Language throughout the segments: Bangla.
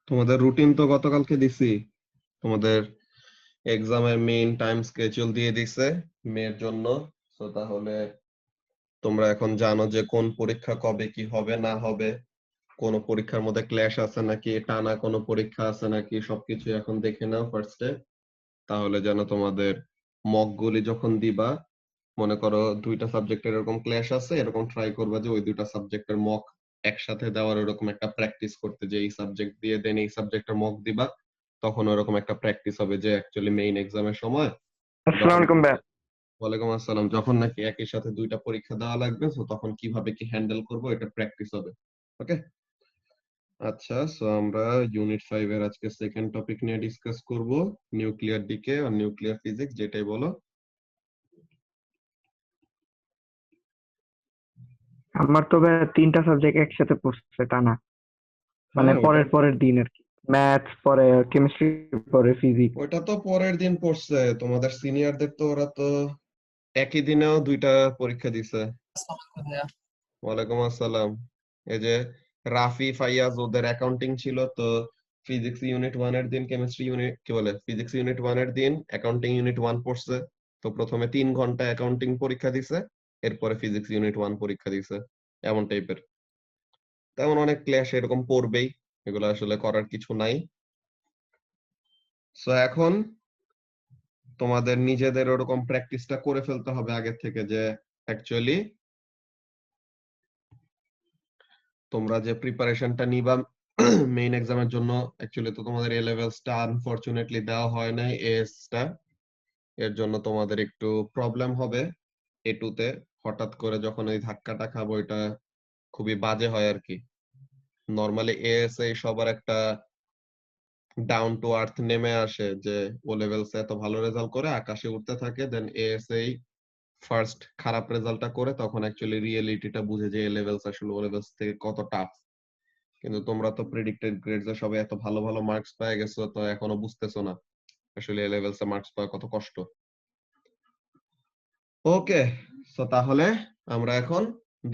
তোমাদের রুটিন তো গতকালকে দিছি। তোমাদের এক্সামের মেইন টাইম স্কেডিউল দিয়ে দিছে মেয়ের জন্য। তো তাহলে তোমরা এখন জানো যে কোন পরীক্ষা কবে কি হবে না হবে, কোন পরীক্ষার মধ্যে ক্ল্যাশ আছে নাকি, টানা কোনো পরীক্ষা আছে নাকি, সবকিছু এখন দেখে নাও ফার্স্টে। তাহলে যেন তোমাদের মক গুলি যখন দিবা, মনে করো দুইটা সাবজেক্টের এরকম ক্ল্যাশ আছে, এরকম ট্রাই করবা যে ওই দুইটা সাবজেক্টের মক একসাথে দেওয়ার এরকম একটা প্র্যাকটিস করতে, যে এই সাবজেক্ট দিয়ে দেন এই সাবজেক্টের মক দিবা, তখন ওরকম একটা প্র্যাকটিস হবে যে অ্যাকচুয়ালি মেইন এক্সামের সময় আসসালামু যখন, আলাইকুম ভাই। ওয়ালাইকুম আসসালাম, যখন নাকি একই সাথে দুইটা পরীক্ষা দেওয়া লাগবে তো তখন কিভাবে কি হ্যান্ডেল করবো এটা প্র্যাকটিস হবে। ওকে, আচ্ছা। সো আমরা ইউনিট 5 এর আজকে সেকেন্ড টপিক নিয়ে ডিসকাস করব, নিউক্লিয়ার ডিকে আর নিউক্লিয়ার ফিজিক্স, যেটাই বলো। আমার তো ভাই তিনটা সাবজেক্ট একসাথে পড়ছে টানা, মানে হ্যাঁ, ওটা পরের পরের দিন আর কি। ম্যাথস পরে, কেমিস্ট্রি পরে, ফিজিক্স। ওটা তো পরের দিন পড়ছে। তোমাদের সিনিয়রদের তো ওরা তো একই দিনেও দুইটা পরীক্ষা দিছে। ভাইয়া। ওয়ালাইকুম আসসালাম। এই যে রাফি ফাইয়াজ ওদের অ্যাকাউন্টিং ছিল তো, ফিজিক্স ইউনিট 1 এর দিন, কেমিস্ট্রি ইউনিট কি বলে, ফিজিক্স ইউনিট 1 এর দিন অ্যাকাউন্টিং ইউনিট 1 পড়ছে। তো প্রথমে 3 ঘন্টা অ্যাকাউন্টিং পরীক্ষা দিছে, এরপরে ফিজিক্স ইউনিট 1 পরীক্ষা দিছে। এমন টাইপের তেমন অনেক ক্লাস এরকম পড়বেই, এগুলো আসলে করার কিছু নাই। সো এখন তোমাদের নিজেদের ওরকম প্র্যাকটিসটা করে ফেলতে হবে আগে থেকে, যে অ্যাকচুয়ালি তোমরা যে প্রিপারেশনটা নিবা মেইন এক্সামের জন্য। অ্যাকচুয়ালি তো তোমাদের এ লেভেলসটা আনফরচুনেটলি দেওয়া হয় নাই, এএসটা। এর জন্য তোমাদের একটু প্রবলেম হবে এ টুতে। হঠাৎ করে যখন এই ধাক্কাটা খাবো, এটা খুবই বাজে হয় আর কি। নরমালি এএস এই সবার একটা ডাউন টু আর্থ নেমে আসে, যে ও লেভেলস এত ভালো রেজাল্ট করে আকাশে উঠতে থাকে, দেন এএসএই ফার্স্ট খারাপ রেজাল্টটা করে, তখন অ্যাকচুয়ালি রিয়েলিটিটা বুঝে যে এ লেভেলস আসলে ও লেভেলস থেকে কত টাফ। কিন্তু তোমরা তো প্রেডিক্টেড গ্রেডস এ সবাই এত ভালো ভালো মার্কস পেয়ে গেছো, তো এখনো বুঝতেছো না আসলে এ লেভেলস এ মার্কস পাওয়া কত কষ্ট। ওকে, সো তাহলে আমরা এখন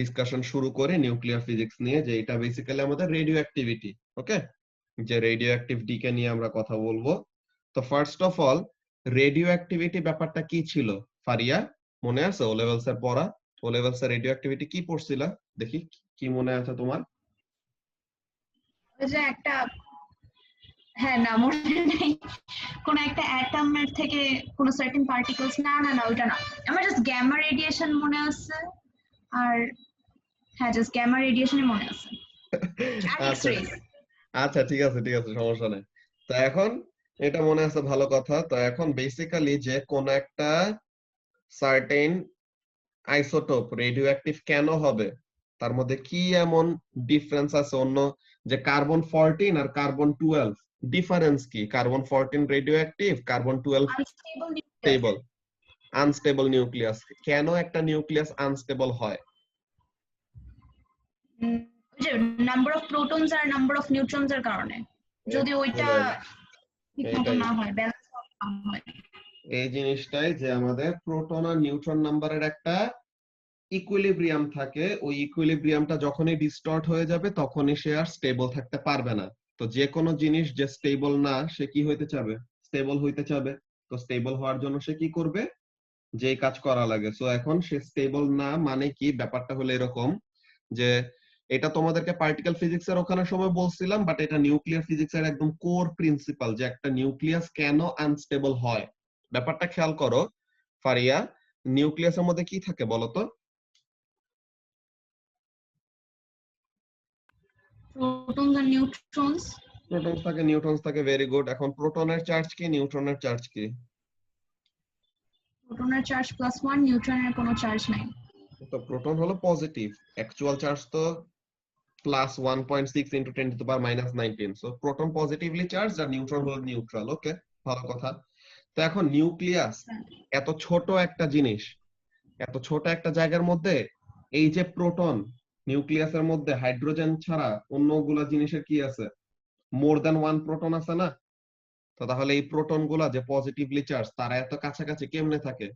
ডিসকাশন শুরু করি নিউক্লিয়ার ফিজিক্স নিয়ে, যে এটা বেসিক্যালি আমাদের রেডিও অ্যাক্টিভিটি। ওকে, যে রেডিও অ্যাক্টিভ ডিকে নিয়ে আমরা কথা বলবো। তো first of all, radio activity ব্যাপারটা কি ছিল ফারিয়া? মনে আছে ও লেভেলস এর পড়া? ও লেভেলস এর রেডিও অ্যাক্টিভিটি কি পড়ছিলা? দেখি কি মনে আছে তোমার। ওই যে একটা, হ্যাঁ না মনে নেই, কোন একটা অ্যাটমের থেকে কোন সার্টেন পার্টিকেলস, না না না ওইটা না, আমার জাস্ট গ্যামা রেডিয়েশন মনে আছে। আর হ্যাঁ, জাস্ট গ্যামা রেডিয়েশনই মনে আছে, আর এক্স আচ্ছা রেজ। আচ্ছা, ঠিক আছে ঠিক আছে, সমস্যা নেই। তো এখন এটা মনে আছে, ভালো কথা। তো এখন বেসিক্যালি যে কোন একটা সার্টেন আইসোটোপ রেডিও অ্যাক্টিভ কেন হবে, তার মধ্যে কি এমন ডিফারেন্স আছে অন্য, যে কার্বন 14 আর কার্বন 12, ডিফারেন্স কি? Carbon 14 radioactive, carbon 12 unstable nucleus. Stable. Unstable nucleus, কেন একটা নিউক্লিয়াস আনস্টেবল হয়? ওই যে নাম্বার অফ প্রোটনস আর নাম্বার অফ নিউট্রনস এর কারণে, যদি ওইটা Exactly, ঠিক মতো এইটাই না হয়, ব্যালেন্স না হয়। এই জিনিসটাই, যে আমাদের প্রোটন আর নিউট্রন নাম্বারের একটা ইকুইলিব্রিয়াম থাকে, ওই ইকুইলিব্রিয়ামটা যখনই ডিস্টর্ট হয়ে যাবে তখনই সে আর স্টেবল থাকতে পারবে না। তো যে কোনো জিনিস যে স্টেবল না, সে কি হইতে চাবে? স্টেবল হইতে চাবে। তো স্টেবল হওয়ার জন্য সে কি করবে? যে কাজ করা লাগে। সো এখন সে স্টেবল না মানে কি, ব্যাপারটা হলো এরকম, যে এটা তোমাদেরকে পার্টিকেল ফিজিক্স এর ওখানে সময় বলছিলাম, বাট এটা নিউক্লিয়ার ফিজিক্স এর একদম কোর প্রিন্সিপাল, যে একটা নিউক্লিয়াস কেন আনস্টেবল হয়। ব্যাপারটা খেয়াল করো ফারিয়া, নিউক্লিয়াসের মধ্যে কি থাকে বলো তো? প্রোটনস আর নিউট্রনস। প্রোটনস থাকে, নিউট্রনস থাকে, ভেরি গুড। এখন প্রোটনের চার্জ কি, নিউট্রনের চার্জ কি? প্রোটনের চার্জ +1, নিউট্রনের কোনো চার্জ নাই। তো প্রোটন হলো পজিটিভ, অ্যাকচুয়াল চার্জ তো +1.6 × 10⁻⁻19। সো প্রোটন পজিটিভলি চার্জ আর নিউট্রন হলো নিউট্রাল। ওকে, ভালো কথা। তো এখন নিউক্লিয়াস এত ছোট একটা জিনিস, এত ছোট একটা জায়গার মধ্যে, এই যে প্রোটন, নিউক্লিয়াসের মধ্যে হাইড্রোজেন ছাড়া অন্যগুলা জিনিসের কি আছে? মোর দ্যান ওয়ান প্রোটন আছে না? তো তাহলে এই প্রোটন গুলা যে পজিটিভলি চার্জ, তারা এত কাছাকাছি কেমনে থাকে?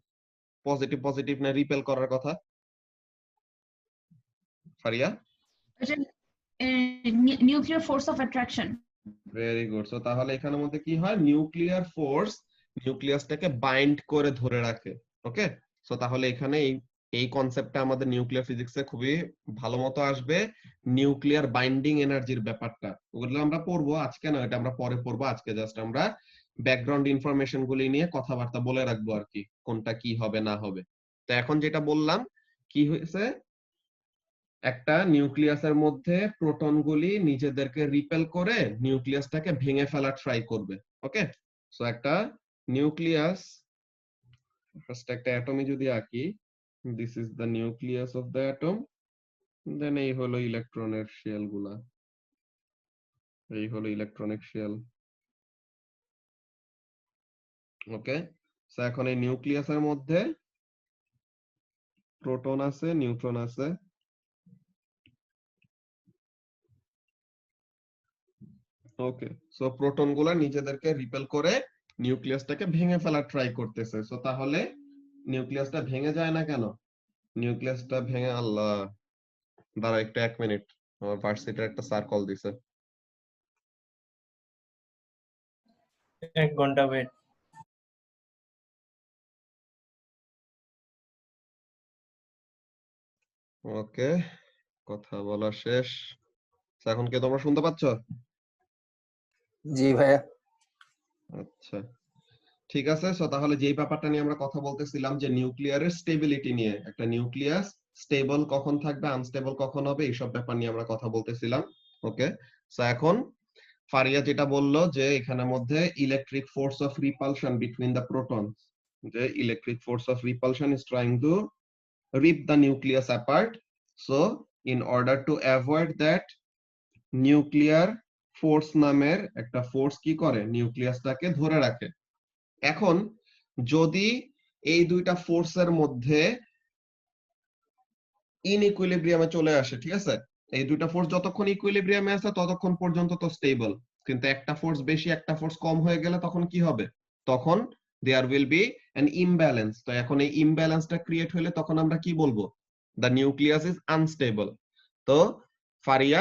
পজিটিভ পজিটিভ না রিপেল করার কথা ফারিয়া? ওই যে nuclear force of attraction. Very good. So তাহলে এখানের মধ্যে কি হয়, নিউক্লিয়ার ফোর্স নিউক্লিয়াসটাকে বাইন্ড করে ধরে রাখে। ওকে, সো তাহলে এখানে এই কনসেপ্টটা আমাদের নিউক্লিয়ার ফিজিক্সে খুবই ভালো মতো আসবে। নিউক্লিয়ার বাইন্ডিং এনার্জির ব্যাপারটা ওগুলো আমরা পড়বো, আজকে না, এটা আমরা পরে পড়বো। আজকে জাস্ট আমরা ব্যাকগ্রাউন্ড ইনফরমেশন গুলি নিয়ে কথাবার্তা বলে রাখবো আর কি, কোনটা কি হবে না হবে। তো এখন যেটা বললাম কি হয়েছে, একটা নিউক্লিয়াসের মধ্যে প্রোটনগুলি নিজেদেরকে রিপেল করে নিউক্লিয়াসটাকে ভেঙে ফেলা ট্রাই করবে। ওকে, সো একটা নিউক্লিয়াস, ফার্স্ট একটা অ্যাটমি যদি আঁকি, this is the nucleus of the atom, then এই হলো ইলেকট্রনের শেল গুলা, এই হলো ইলেকট্রনিক শেল। ওকে, সো এখন এই নিউক্লিয়াসের মধ্যে প্রোটন আছে, নিউট্রন আছে। ওকে, সো প্রোটন গুলা নিজেদেরকে রিপেল করে নিউক্লিয়াসটাকে ভেঙে ফেলার ট্রাই করতেছে। সো তাহলে নিউক্লিয়াসটা ভেঙে যায় না কেন? নিউক্লিয়াসটা ভেঙে, আল্লাহ, দাঁড়া একটু 1 মিনিট, আমার ভার্সিটির একটা স্যার কল দিছে। 1 ঘন্টা ওয়েট। ওকে, কথা বলা শেষ। So, এখন কি তোমরা শুনতে পাচ্ছ? জি ভাইয়া। আচ্ছা, ঠিক আছে। সো তাহলে যেই ব্যাপারটা নিয়ে আমরা কথা বলতেছিলাম যে নিউক্লিয়ারের স্টেবিলিটি নিয়ে, একটা নিউক্লিয়াস স্টেবল কখন থাকবে, আনস্টেবল কখন হবে, এইসব ব্যাপার নিয়ে আমরা কথা বলতেছিলাম। ওকে, সো এখন ফারিয়া যেটা বললো যে এখানের মধ্যে electric force of repulsion between the protons, যে electric force of repulsion is trying to rip the nucleus apart. So in order to avoid that, nuclear force নামের একটা ফোর্স কি করে, নিউক্লিয়াসটাকে ধরে রাখে। এখন যদি এই দুইটা ফোর্সের মধ্যে ইনইকুইলিব্রিয়ামে চলে আসে, ঠিক আছে, এই দুইটা ফোর্স যতক্ষণ ইকুইলিব্রিয়ামে আছে ততক্ষণ পর্যন্ত তো স্টেবল, কিন্তু একটা ফোর্স বেশি একটা ফোর্স কম হয়ে গেলে তখন কি হবে, তখন there will be an imbalance. তো এখন এই ইমব্যালেন্সটা ক্রিয়েট হলে তখন আমরা কি বলবো, দ্য নিউক্লিয়াস ইজ আনস্টেবল। তো ফারিয়া,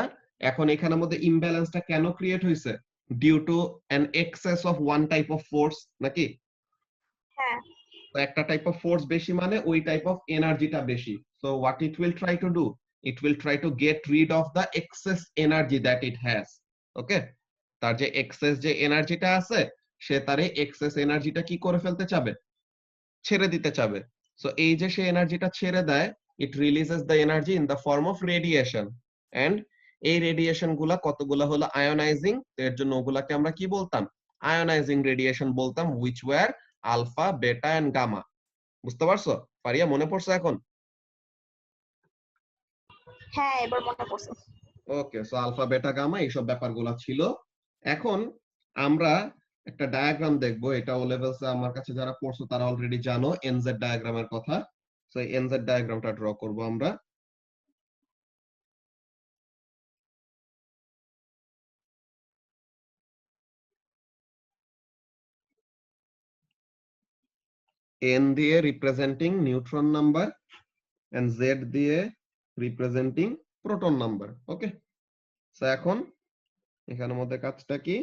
এখন এখানের মধ্যে ইমব্যালেন্সটা কেন ক্রিয়েট হয়েছে? Due to an excess of one type of force, নাকি? হ্যাঁ। তো একটা টাইপ অফ ফোর্স বেশি মানে ওই টাইপ অফ এনার্জিটা বেশি। So what it will try to do, it will try to get rid of the excess energy that it has. Okay, তার যে এক্সেস যে এনার্জিটা আছে, সে তার এই এক্সেস এনার্জিটা কি করে ফেলতে চাবে, ছেড়ে দিতে চাবে। সো এই যে সে এনার্জিটা ছেড়ে দেয়, it releases the energy in the form of radiation. And এই রেডিয়েশন গুলা কতগুলা হলো আয়োনাইজিং, এর জন্য ওগুলাকে আমরা কি বলতাম, আয়োনাইজিং রেডিয়েশন বলতাম, হুইচ ওয়্যার আলফা, বেটা এন্ড গামা। বুঝতে পারছো ফারিয়া, মনে পড়ছে এখন? হ্যাঁ, এবার মনে পড়ছে। ওকে, সো আলফা, বেটা, গামা এইসব ব্যাপারগুলো ছিল। এখন আমরা একটা ডায়াগ্রাম দেখবো, এটা ও লেভেলসে আমার কাছে যারা পড়ছো তারা অলরেডি জানো এনজেড ডায়াগ্রামের কথা। সো এই এনজেড ডায়াগ্রামটা ড্র করব আমরা। এন দিয়ে representing neutron number and Z দিয়ে representing proton number. Okay, so এখন এখানের মধ্যে কাজটা কি,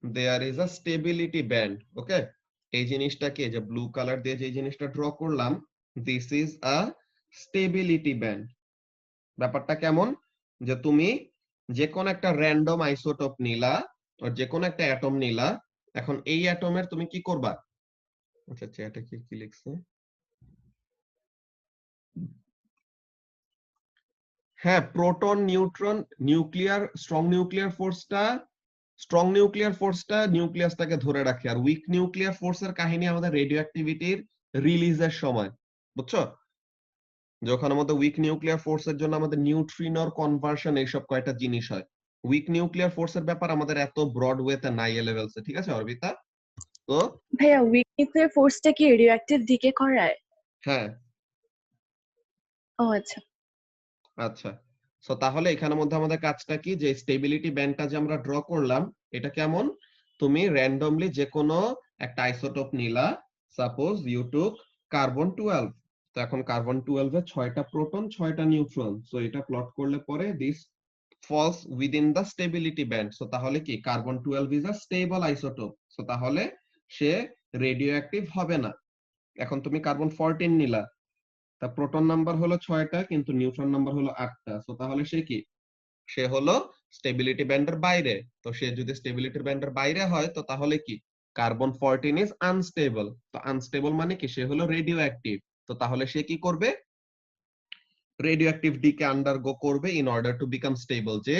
there is a stability band. Okay, এই জিনিসটা কি, যে ব্লু কালার দিয়ে যে জিনিসটা ড্র করলাম, this is a stability band. ব্যাপারটা কেমন, যে তুমি যে কোন একটা র্যান্ডম আইসোটোপ নিলা, আর যে কোন একটা অ্যাটম নিলা, এখন এই অ্যাটমের তুমি কি করবা, আচ্ছা চ্যাটে কি লিখছে, হ্যাঁ, proton, neutron, nuclear strong nuclear ফোর্সটা নিউক্লিয়াসটাকে ধরে রাখে, আর উইক নিউক্লিয়ার ফোর্সের কাহিনী আমাদের রেডিও অ্যাক্টিভিটির রিলিজের সময়, বুঝছো, যখন আমাদের উইক নিউক্লিয়ার ফোর্সের জন্য আমাদের নিউট্রিনোর কনভার্সন, এইসব কয়টা জিনিস হয়। উইক নিউক্লিয়ার ফোর্সের ব্যাপার আমাদের এত ব্রড ওয়েতে নাই এ লেভেলসে, ঠিক আছে অর্বিতা? তো ভাইয়া উইক নিউক্লিয়ার ফোর্সটা কি রেডিওঅ্যাক্টিভ ডিকে করায়? হ্যাঁ, ও আচ্ছা। আচ্ছা, সো তাহলে এখানের মধ্যে আমাদের কাজটা কি, যে স্টেবিলিটি ব্যান্ডটা যে আমরা ড্র করলাম, এটা কেমন, তুমি র্যান্ডমলি যে কোনো একটা আইসোটোপ নিলা, সাপোজ ইউ টুক কার্বন 12, তো এখন কার্বন 12 এ 6টা প্রোটন 6টা নিউট্রন, সো এটা প্লট করলে পরে this falls within the stability band. So তাহলে কি carbon 12 is a stable isotope, so তাহলে সে রেডিওঅ্যাক্টিভ হবে না। এখন তুমি কার্বন 14 নিলা, তা প্রোটন নাম্বার হলো 6টা কিন্তু নিউট্রন নাম্বার হলো 8টা, সো তাহলে সে কি, সে হলো স্টেবিলিটি ব্যান্ডের বাইরে। তো সে যদি স্টেবিলিটি ব্যান্ডের বাইরে হয় তো তাহলে কি কার্বন 14 ইজ আনস্টেবল। তো আনস্টেবল মানে কি, সে হলো রেডিও অ্যাক্টিভ। তো তাহলে সে কি করবে, রেডিও অ্যাক্টিভিটি কে আন্ডারগো করবে in order to become stable. যে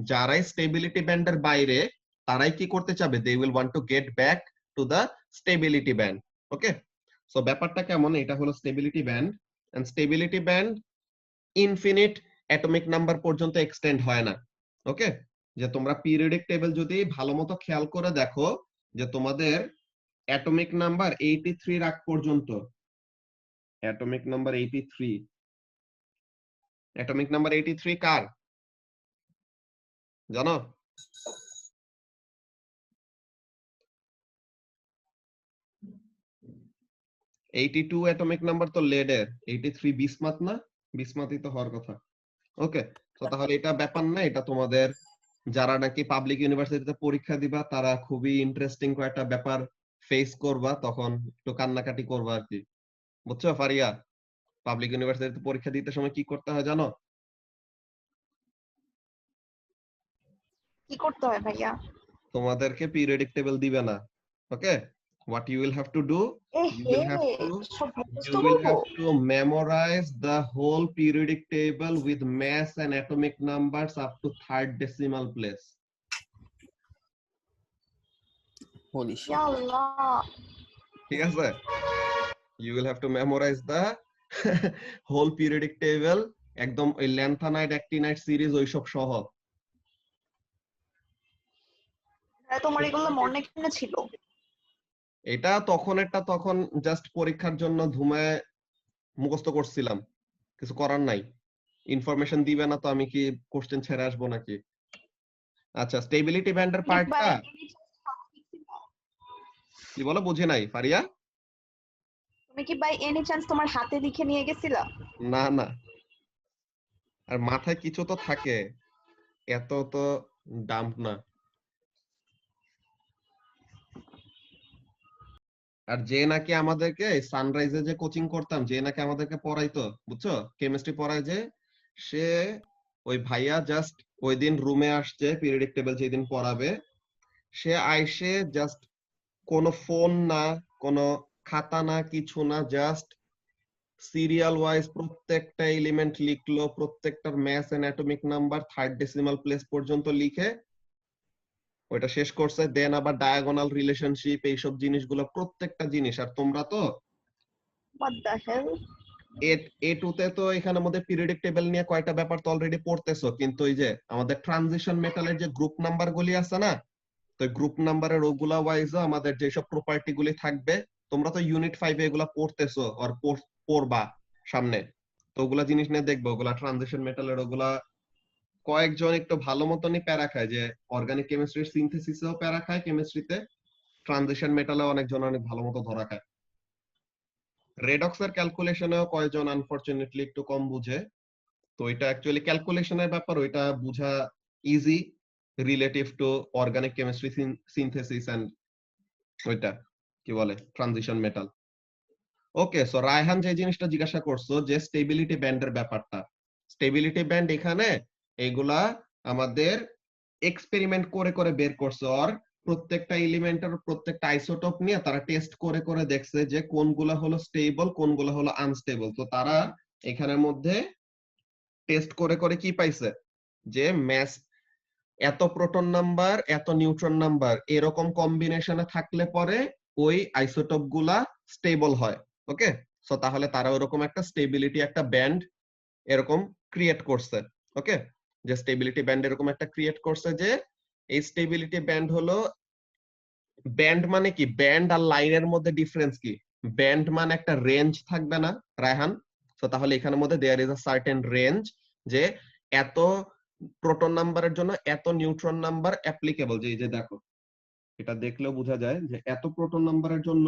যারাই স্টেবিলিটি ব্যান্ডের বাইরে তারাই কি করতে চাবে, they will want to get back to the stability band. Okay, so ব্যাপারটা কেমন, এটা হলো stability band, and stability band infinite atomic number পর্যন্ত এক্সটেন্ড হয় না। ওকে, যে তোমরা পিরিয়ডিক টেবিল যদি ভালো মতো খেয়াল করে দেখো যে তোমাদের অ্যাটমিক নাম্বার 83 আগ পর্যন্ত, অ্যাটমিক নাম্বার 83, অ্যাটমিক নাম্বার 83 কার জানো? টু অ্যাটমিক নাম্বার তো লেডের, 83 বিসমাথ না, বিসমাথই তো হওয়ার কথা। ওকে, তো তাহলে এটা ব্যাপার না, এটা তোমাদের যারা নাকি পাবলিক ইউনিভার্সিটিতে পরীক্ষা দিবা তারা খুবই ইন্টারেস্টিং কয়েকটা ব্যাপার ফেস করবা, তখন একটু কান্নাকাটি করবা আর কি, বুঝছো ফারিয়া? পাবলিক ইউনিভার্সিটিতে পরীক্ষা দিতে সময় কি করতে হয় জানো? কি করতে হয় ভাইয়া? তোমাদেরকে পিরিয়ডিক টেবিল দিবে না। ওকে, what you will have to do, you will have to সব মুখস্থ you will করবো? have to memorize the whole periodic table with mass and atomic numbers up to 3rd decimal place. Holy shit. ইয়া আল্লাহ, ঠিক আছে, you will have to memorize the whole periodic table, একদম ওই ল্যান্থানাইট অ্যাক্টিনাইট সিরিজ ওইসব সহ। তোমার এগুলো মনে কেন ছিল? এটা তখন জাস্ট পরীক্ষার জন্য ধুমায় মুখস্থ করছিলাম, কিছু করার নাই। ইনফরমেশন দিবে না তো আমি কি কোশ্চেন ছেড়ে আসবো নাকি? আচ্ছা, স্টেবিলিটি ব্যান্ডের পার্টটা কি বলো, বুঝি নাই ফারিয়া? তুমি কি বাই এনি চান্স তোমার হাতে লিখে নিয়ে গেছিলা? না না, আর মাথায় কিছু তো থাকে, এত তো ডাম্প না। আর যে নাকি আমাদেরকে সানরাইজে যে কোচিং করতাম, যে নাকি আমাদেরকে পড়াইতো, বুঝছো, কেমিস্ট্রি পড়ায় যে, সে ওই ভাইয়া জাস্ট ওই দিন রুমে আসছে পিরিয়ডিক টেবিল যেদিন পড়াবে, সে আইসে জাস্ট কোনো ফোন না, কোনো খাতা না, কিছু না, জাস্ট সিরিয়াল ওয়াইজ প্রত্যেকটা এলিমেন্ট লিখলো, প্রত্যেকটার mass and atomic number 3rd decimal place পর্যন্ত লিখে ওইটা শেষ করছে। দেন আবার ডায়াগোনাল রিলেশনশিপ এইসব জিনিসগুলো প্রত্যেকটা জিনিস। আর তোমরা তো হোয়াট দ্য হেল, A2 তে তো এখানের মধ্যে পিরিয়ডিক টেবিল নিয়ে কয়টা ব্যাপার তো অলরেডি পড়তেছো, কিন্তু এই যে আমাদের ট্রানজিশন মেটালের যে গ্রুপ নাম্বার গুলি আছে না, তো গ্রুপ নাম্বারের ওগুলা ওয়াইজও আমাদের যেসব প্রপার্টি গুলি থাকবে, তোমরা তো ইউনিট 5 এ এগুলা পড়তেছো আর পড়বা সামনে, তো ওগুলা জিনিস নিয়ে দেখবো। ওগুলা ট্রানজিশন মেটালের ওগুলা কয়েকজন একটু ভালো মতনই প্যারা খায়, যে অর্গানিক কেমিস্ট্রির সিনথেসিসেও প্যারা খায় কেমিস্ট্রিতে, ট্রানজিশন মেটালে অনেকজন অনেক ভালো মতো ধরা খায়। রেডক্সের ক্যালকুলেশনেও কয়েকজন আনফরচুনেটলি একটু কম বুঝে, তো এটা অ্যাকচুয়ালি ক্যালকুলেশনের ব্যাপার, ওইটা বুঝা easy relative to organic chemistry synthesis and ওইটা কি বলে transition metal. Okay, so Raihan যে জিনিসটা জিজ্ঞাসা করছো যে স্টেবিলিটি ব্যান্ডের ব্যাপারটা, স্টেবিলিটি ব্যান্ড এখানে এগুলা আমাদের এক্সপেরিমেন্ট করে করে বের করছে, আর প্রত্যেকটা এলিমেন্টের প্রত্যেকটা আইসোটোপ নিয়ে তারা টেস্ট করে করে দেখছে যে কোনগুলা হলো স্টেবল কোনগুলা হলো আনস্টেবল। তো তারা এখানের মধ্যে টেস্ট করে করে কি পাইছে, যে ম্যাস এত প্রোটন নাম্বার এত নিউট্রন নাম্বার এরকম কম্বিনেশনে থাকলে পরে ওই আইসোটোপ গুলা স্টেবল হয়। ওকে, সো তাহলে তারা ওরকম একটা স্টেবিলিটি একটা ব্যান্ড এরকম ক্রিয়েট করছে। ওকে, যে স্টেবিলিটি ব্যান্ড এরকম একটা ক্রিয়েট করছে, যে এই স্টেবিলিটি ব্যান্ড হলো, ব্যান্ড মানে কি, ব্যান্ড আর লাইনের মধ্যে ডিফারেন্স কি? ব্যান্ড মানে একটা রেঞ্জ থাকবে না রায়হান? তো তাহলে এখানের মধ্যে there is a certain range, যে এত প্রোটন নাম্বারের জন্য এত নিউট্রন নাম্বার অ্যাপ্লিকেবল। যে এই যে দেখো, এটা দেখলেও বোঝা যায় যে এত প্রোটন নাম্বারের জন্য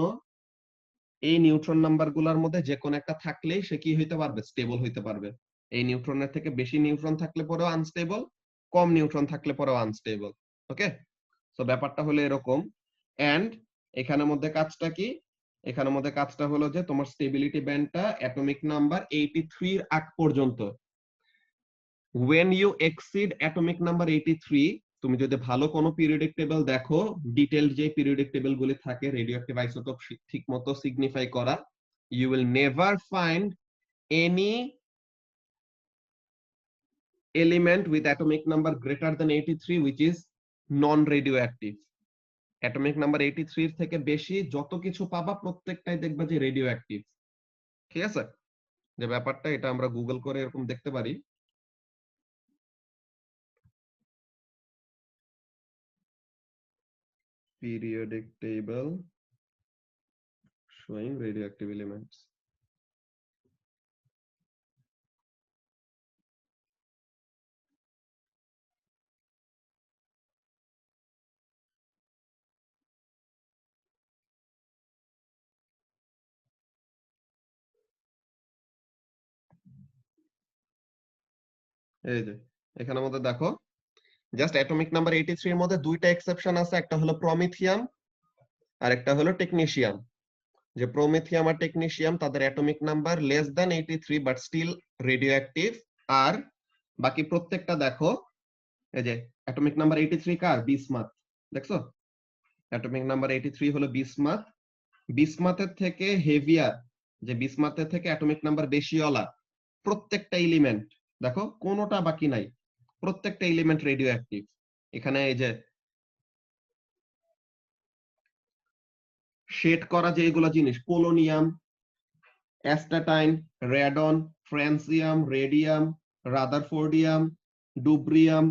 এই নিউট্রন নাম্বার গুলার মধ্যে যে কোনো একটা থাকলেই সে কি হইতে পারবে, স্টেবল হইতে পারবে। এই নিউট্রনের থেকে বেশি নিউট্রন থাকলে পরেও আনস্টেবল, কম নিউট্রন থাকলে পরেও আনস্টেবল। ওকে, সো ব্যাপারটা হলো এরকম। এন্ড এখানের মধ্যে কাজটা কি, এখানের মধ্যে কাজটা হলো যে তোমার স্টেবিলিটি ব্যান্ডটা অ্যাটমিক নাম্বার 83 এর আগ পর্যন্ত। when you exceed atomic number 83, তুমি যদি ভালো কোনো পিরিয়ডিক টেবিল দেখো, ডিটেইলড যে পিরিয়ডিক টেবিল গুলি থাকে রেডিওঅ্যাক্টিভ আইসোটোপ ঠিকমতো সিগনিফাই করা, you will never find any element with atomic number greater than 83 which is non radioactive. Atomic number 83 এর থেকে বেশি যত কিছু পাবা প্রত্যেকটাই দেখবা যে রেডিও অ্যাক্টিভ। ঠিক আছে, যে ব্যাপারটা এটা আমরা গুগল করে এরকম দেখতে পারি। periodic table showing radioactive elements. এই যে এখানের মধ্যে দেখো জাস্ট অ্যাটমিক নাম্বার 83 এর মধ্যে দুইটা এক্সেপশন আছে, একটা হলো প্রমিথিয়াম আর একটা হলো টেকনিশিয়াম। যে প্রমিথিয়াম আর টেকনিশিয়াম তাদের atomic number less than 83 but still radioactive. আর বাকি প্রত্যেকটা দেখো, এই যে অ্যাটমিক নাম্বার 83 কার, বিসমাথ, দেখছো অ্যাটমিক নাম্বার 83 হলো বিসমাথ। বিসমাথের থেকে হেভিয়ার, যে বিসমাথের থেকে অ্যাটমিক নাম্বার বেশিওয়ালা প্রত্যেকটা এলিমেন্ট দেখো কোনোটা বাকি নাই, প্রত্যেকটা এলিমেন্ট রেডিও অ্যাক্টিভ। এখানে এই যে শেড করা যে এগুলা জিনিস, পোলোনিয়াম, অ্যাস্টাটাইন, রেডন, ফ্রান্সিয়াম, রেডিয়াম, রাদারফোর্ডিয়াম, ডুব্রিয়াম,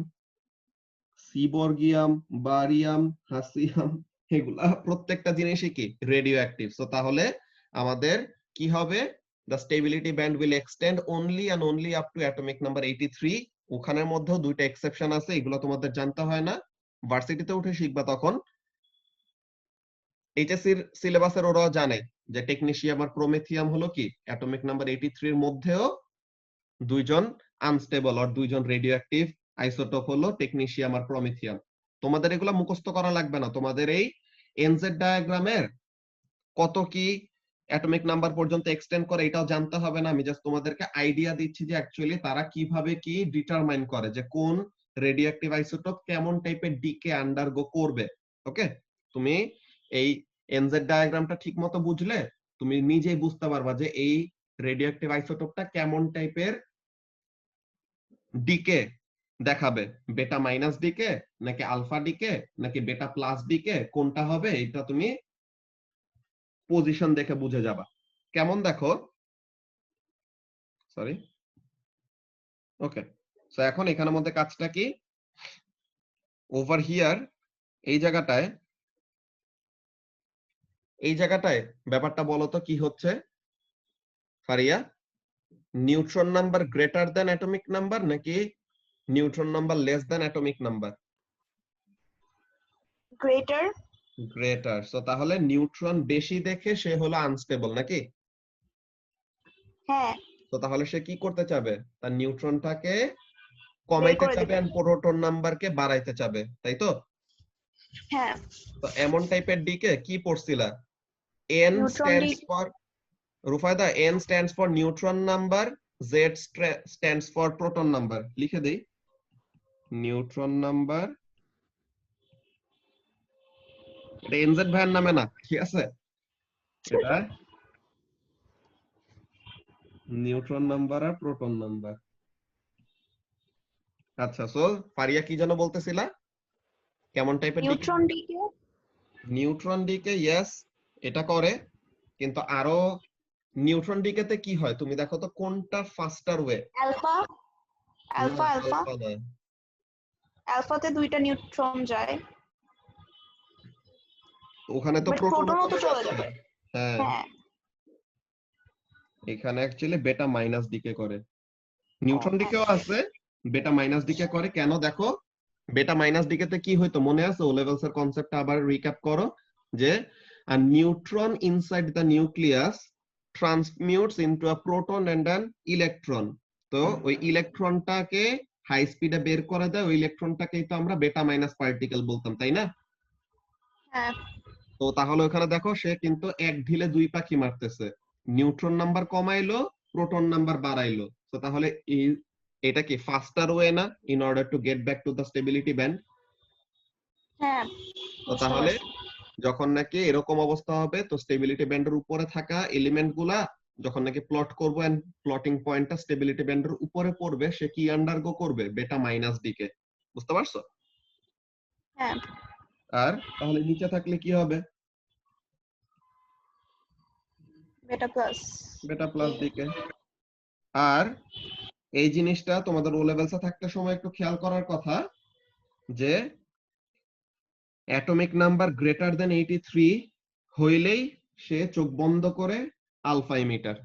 সিবর্গিয়াম, বারিয়াম, হাসিয়াম, এগুলা প্রত্যেকটা জিনিসই কি রেডিও অ্যাক্টিভ। সো তাহলে আমাদের কি হবে, the stability band will extend only and only up to atomic number 83. ওখানের মধ্যেও দুইটা এক্সেপশন আছে, এগুলো তোমাদের জানতে হয় না, ভার্সিটিতে উঠে শিখবা তখন। এইচএসসির সিলেবাসের ওরাও জানে যে টেকনিশিয়াম আর প্রোমেথিয়াম হলো কি অ্যাটমিক নাম্বার 83 এর মধ্যেও দুইজন আনস্টেবল আর দুইজন রেডিও অ্যাক্টিভ আইসোটোপ হলো টেকনিশিয়াম আর প্রোমেথিয়াম। তোমাদের এগুলো মুখস্থ করা লাগবে না, তোমাদের এই এনজেড ডায়াগ্রামের কত কি অ্যাটমিক নাম্বার পর্যন্ত এক্সটেন্ড করে এটাও জানতে হবে না। আমি জাস্ট তোমাদেরকে আইডিয়া দিচ্ছি যে অ্যাকচুয়ালি তারা কিভাবে কি ডিটারমাইন করে যে কোন রেডিওঅ্যাক্টিভ আইসোটোপ কেমন টাইপের ডিকে আন্ডারগো করবে। ওকে, তুমি এই এনজেড ডায়াগ্রামটা ঠিকমতো বুঝলে তুমি নিজেই বুঝতে পারবা যে এই রেডিওঅ্যাক্টিভ আইসোটোপটা কেমন টাইপের ডিকে দেখাবে, বেটা মাইনাস ডিকে নাকি আলফা ডিকে নাকি বেটা প্লাস ডিকে, কোনটা হবে এটা তুমি পজিশন দেখে বুঝে যাবা। কেমন দেখো, সরি, ওকে। সো এখন এখানের মধ্যে কাজটা কি, ওভার হিয়ার এই জায়গাটায়, এই জায়গাটায় ব্যাপারটা বলো তো কি হচ্ছে Faria, neutron number greater than atomic number নাকি neutron number less than atomic number? Greater. Greater. So তাহলে নিউট্রন বেশি দেখে সে হলো আনস্টেবল নাকি? হ্যাঁ, তো তাহলে সে কি করতে চাবে, তার নিউট্রনটাকে কমাইতে চাবে আর প্রোটন নাম্বারকে বাড়াইতে চাবে, তাই তো? হ্যাঁ। তো এমন টাইপের ডিকে কি পড়ছিলা, n stands for Rufaida, n stands for neutron number, z stands for proton number। লিখে দেই, নিউট্রন নাম্বার, এটা nz ভাইয়ের নামে না, ঠিক আছে, এটা নিউট্রন নাম্বার আর প্রোটন নাম্বার। আচ্ছা, সো ফারিয়া কি যেন বলতেছিলা, কেমন টাইপের neutron decay? Neutron decay, yes এটা করে, কিন্তু আরো নিউট্রন ডিকেতে কি হয় তুমি দেখো তো কোনটা faster way? Alpha. Alpha. Alpha. না, আলফাতে দুইটা নিউট্রন যায়, ওখানে তো বাট প্রোটন প্রোটনও তো চলে যাবে। হ্যাঁ, হ্যাঁ, এখানে অ্যাকচুয়ালি বেটা মাইনাস ডিকে করে, নিউট্রন ডিকেও আছে, বেটা মাইনাস ডিকে করে। কেন দেখো, বেটা মাইনাস ডিকেতে কি হইতো মনে আছে, ও লেভেলস এর কনসেপ্টটা আবার রিক্যাপ করো, যে a neutron inside the nucleus transmutes into a proton and an electron. তো ওই ইলেকট্রনটাকে হাই স্পিডে বের করে দেয়, ওই ইলেকট্রনটাকেই তো আমরা বেটা মাইনাস পার্টিকেল বলতাম, তাই না? হ্যাঁ তো তাহলে ওখানে দেখো সে কিন্তু এক ঢিলে দুই পাখি মারতেছে, নিউট্রন নাম্বার কমাইলো, প্রোটন নাম্বার বাড়াইলো। তো তাহলে এটা কি ফাস্টার ওয়ে না in order two get back to the stability band? হ্যাঁ তো তাহলে যখন নাকি এরকম অবস্থা হবে, তো স্টেবিলিটি ব্যান্ডের উপরে থাকা এলিমেন্ট গুলা যখন নাকি প্লট করবো এন্ড প্লটিং পয়েন্টটা স্টেবিলিটি ব্যান্ডের উপরে পড়বে, সে কি আন্ডারগো করবে? বেটা মাইনাস ডিকে। বুঝতে পারছো? হ্যাঁ আর তাহলে নিচে থাকলে কি হবে? বেটা প্লাস বেটা প্লাস ডিকে। আর এই জিনিসটা তোমাদের ও লেভেলসে থাকতে সময় একটু খেয়াল করার কথা যে অ্যাটমিক নাম্বার গ্রেটার দেন 83 হইলেই সে চোখ বন্ধ করে আলফা ইমিটার।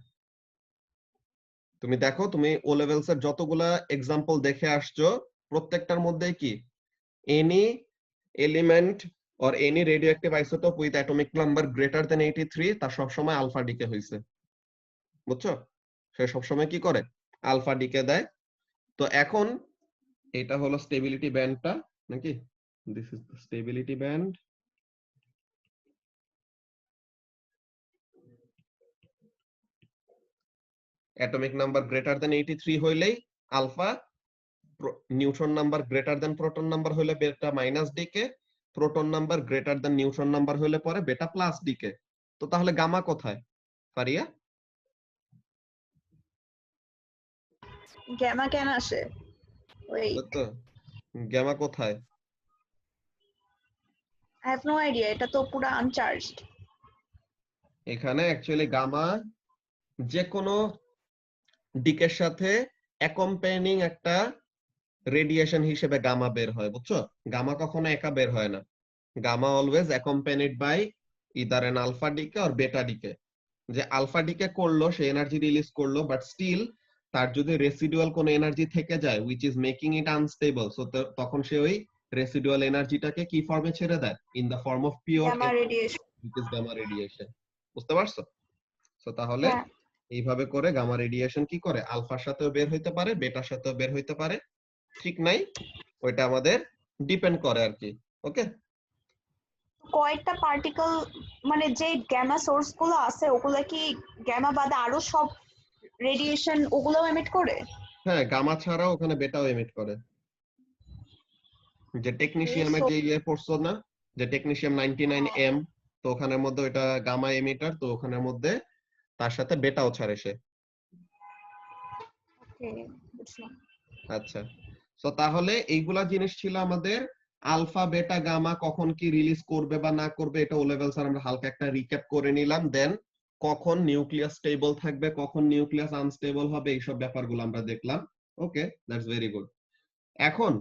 তুমি দেখো, তুমি ও লেভেলসের যতগুলা এক্সাম্পল দেখে আসছো, প্রত্যেকটার মধ্যে কি any element or any radioactive isotope with atomic number greater than 83 তার সবসময় আলফা ডিকে হয়েছে। বুঝছো? সে সবসময় কি করে? আলফা ডিকে দেয়। তো এখন এটা হলো স্টেবিলিটি ব্যান্ডটা নাকি, this is the stability band. Atomic number greater than 83 হইলেই alpha, neutron number greater than proton number হইলে beta minus decay, proton number greater than neutron number হইলে পরে বেটা প্লাস ডিকে। তো তাহলে গামা কোথায় ফারিয়া? গ্যামা কেন আসে? ওই তো গামা কোথায়? আই হ্যাভ নো আইডিয়া, এটা তো পুরো আনচার্জড। এখানে অ্যাকচুয়ালি গামা যে কোনো ডিকের সাথে অ্যাকম্পেনিং একটা রেডিয়েশন হিসেবে গামা বের হয়। বুঝছো? গামা কখনো একা বের হয় না, gamma always accompanied by either an alpha decay or beta decay. যে আলফা ডিকে করলো, সে এনার্জি রিলিজ করলো, বাট স্টিল তার যদি রেসিডুয়াল কোনো এনার্জি থেকে যায় which is making it unstable, so তখন সে ওই রেসিডুয়াল এনার্জিটাকে কি ফর্মে ছেড়ে দেয়? In the form of pure gamma radiation. which is gamma radiation. বুঝতে পারছো? সো তাহলে হ্যাঁ এইভাবে করে গামা রেডিয়েশন কি করে? আলফার সাথেও বের হইতে পারে, বেটার সাথেও বের হইতে পারে, ঠিক নাই? ওইটা আমাদের ডিপেন্ড করে আর কি। ওকে, কয়েকটা পার্টিকেল মানে যে গ্যামা সোর্স গুলো আছে ওগুলো কি গ্যামা বাদে আরো সব রেডিয়েশন ওগুলো এমিট করে? হ্যাঁ, গামা ছাড়াও ওখানে বেটাও এমিট করে। যে টেকনিশিয়ামের যে ইয়ে পড়ছো না, যে টেকনিশিয়াম 99M, তো ওখানের মধ্যে ওইটা গামা এমিটার, তো ওখানের মধ্যে তার সাথে বেটাও ছাড়ে সে। ওকে বুঝলাম। আচ্ছা, তো তাহলে এইগুলা জিনিস ছিল আমাদের আলফা বেটা গামা কখন কি রিলিজ করবে বা না করবে, এটা ও লেভেল স্যার আমরা হালকা একটা রিক্যাপ করে নিলাম। দেন কখন নিউক্লিয়াস স্টেবল থাকবে, কখন নিউক্লিয়াস আনস্টেবল হবে, এইসব ব্যাপারগুলো আমরা দেখলাম। ওকে, দ্যাটস ভেরি গুড। এখন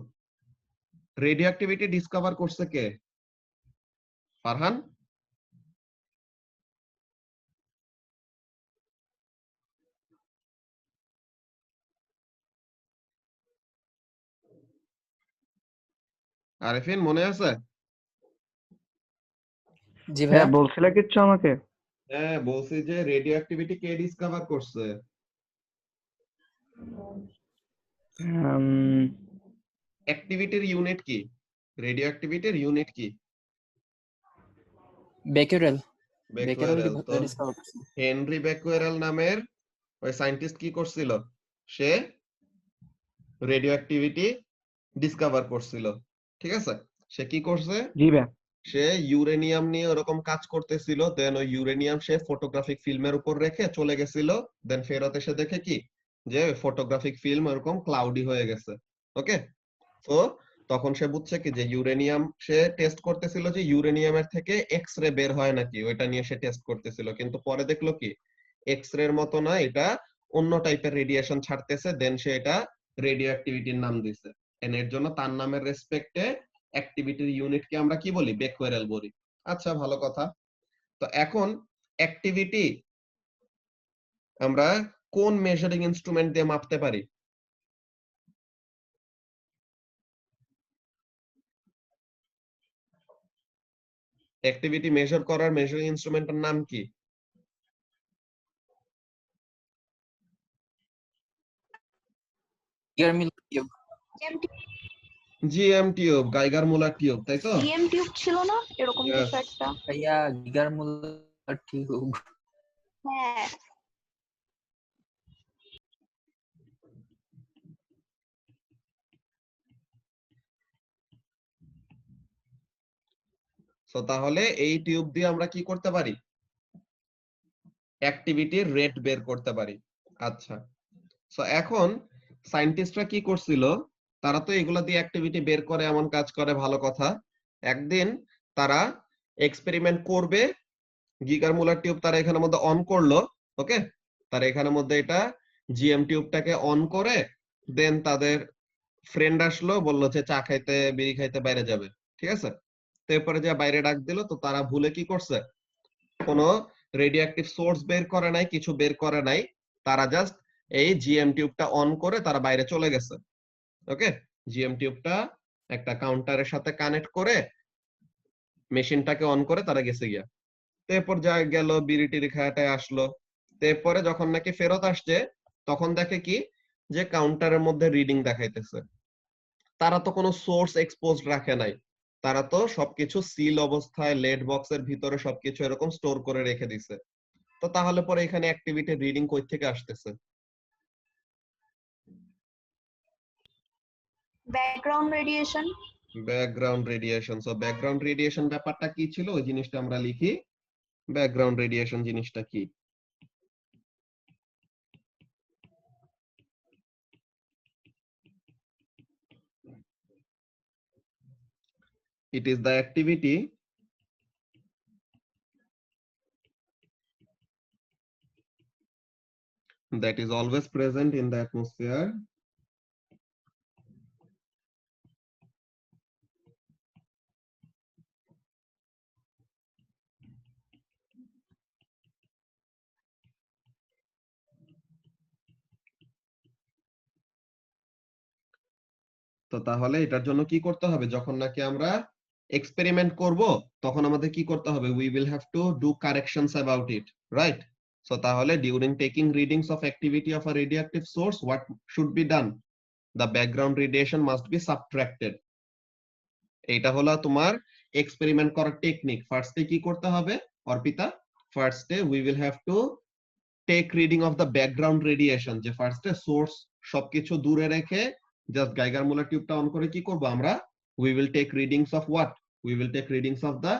রেডিও অ্যাক্টিভিটি ডিসকভার করছে কে? ফারহান? আরিফিন মনে আছে? জি ভাইয়া। হ্যাঁ, বলছিলে কিচ্ছু আমাকে? হ্যাঁ, বলছি যে রেডিও অ্যাক্টিভিটি কে ডিসকভার করছে? অ্যাক্টিভিটির ইউনিট কি? রেডিও অ্যাক্টিভিটির ইউনিট কি? বেকেরেল বেকুয়ারেল। তো ডিসকভার করছে। হেনরি বেকুয়ারেল নামের ওই সায়েন্টিস্ট কি করছিল? সে রেডিও অ্যাক্টিভিটি ডিসকভার করছিল। ঠিক আছে? সে কি করছে? জি ভাই। সে ইউরেনিয়াম নিয়ে ওরকম কাজ করতেছিল, দেন ওই ইউরেনিয়াম সে ফটোগ্রাফিক ফিল্মের উপর রেখে চলে গেছিল, দেন ফেরত এসে দেখে কি যে ফটোগ্রাফিক ফিল্ম ওরকম ক্লাউডি হয়ে গেছে। ওকে, তো তখন সে বুঝছে কি যে ইউরেনিয়াম, সে টেস্ট করতেছিল যে ইউরেনিয়ামের থেকে এক্স রে বের হয় নাকি, ওইটা নিয়ে সে টেস্ট করতেছিল। কিন্তু পরে দেখলো কি এক্স রের মতো না, এটা অন্য টাইপের রেডিয়েশন ছাড়তেছে, দেন সে এটা রেডিও অ্যাক্টিভিটির নাম দিছে। এর জন্য তার নামের রেসপেক্টে অ্যাক্টিভিটির ইউনিটকে আমরা কি বলি? বেকুয়ারেল বলি। আচ্ছা, ভালো কথা। তো এখন অ্যাক্টিভিটি আমরা কোন মেজারিং ইনস্ট্রুমেন্ট দিয়ে মাপতে পারি? অ্যাক্টিভিটি মেজার করার মেজারিং ইনস্ট্রুমেন্টের নাম কি? Geiger Muller tube. GM tube, Geiger Muller tube, তাই তো? জিএম টিউব ছিল না এরকম Yes. কিছু একটা? ভাইয়া গিগার মিলার টিউব। হ্যাঁ। সো তাহলে এই টিউব দিয়ে আমরা কি করতে পারি? অ্যাক্টিভিটির রেট বের করতে পারি। আচ্ছা, সো এখন সায়েন্টিস্টরা কি করছিল, তারা তো এগুলা দিয়ে অ্যাক্টিভিটি বের করে, এমন কাজ করে, ভালো কথা। একদিন তারা এক্সপেরিমেন্ট করবে, গিগার মুলার টিউব তারা এখানের মধ্যে অন করলো, ওকে? তারা এখানের মধ্যে এটা জিএম টিউবটাকে অন করে দেন তাদের ফ্রেন্ড আসলো, বললো যে চা খাইতে বিড়ি খাইতে বাইরে যাবে, ঠিক আছে? তো এরপরে যে বাইরে ডাক দিল, তো তারা ভুলে কি করছে, কোনো রেডিও অ্যাক্টিভ সোর্স বের করে নাই, কিছু বের করে নাই, তারা জাস্ট এই জিএম টিউবটা অন করে তারা বাইরে চলে গেছে, ওকে? জিএম টিউবটা একটা কাউন্টারের সাথে কানেক্ট করে মেশিনটাকে অন করে তারা গেছে গিয়া। তো এরপর যা গেল, বিড়ি টিড়ি খায়াটায় আসলো। তো এরপরে যখন নাকি ফেরত আসছে, তখন দেখে কি যে কাউন্টারের মধ্যে রিডিং দেখাইতেছে। তারা তো কোনো সোর্স এক্সপোজড রাখে নাই, তারা তো সবকিছু সিল অবস্থায় লেড বক্সের ভিতরে সবকিছু এরকম স্টোর করে রেখে দিছে। তো তাহলে পরে এখানে অ্যাক্টিভিটি রিডিং কই থেকে আসতেছে? Background radiation. Background radiation. So background radiation ব্যাপারটা কি ছিল, ওই জিনিসটা আমরা লিখি। ব্যাকগ্রাউন্ড রেডিয়েশন জিনিসটা কি? It is the activity that is always present in the atmosphere তো তাহলে এটার জন্য কি করতে হবে, যখন নাকি আমরা এক্সপেরিমেন্ট করব, তখন আমাদের কি করতে হবে? We will have to do corrections about it, right? So তাহলে during taking readings of activity of a radioactive source, what should be done? The background radiation must be subtracted. এইটা হলো তোমার এক্সপেরিমেন্ট করার টেকনিক। ফার্স্টে কি করতে হবে অর্পিতা? ফার্স্টে we will have to take reading of the background radiation, যে ফার্স্টে সোর্স সবকিছু দূরে রেখে জাস্ট গাইগার মুলার টিউবটা অন করে কি করব আমরা? We will take readings of what? We will take readings of the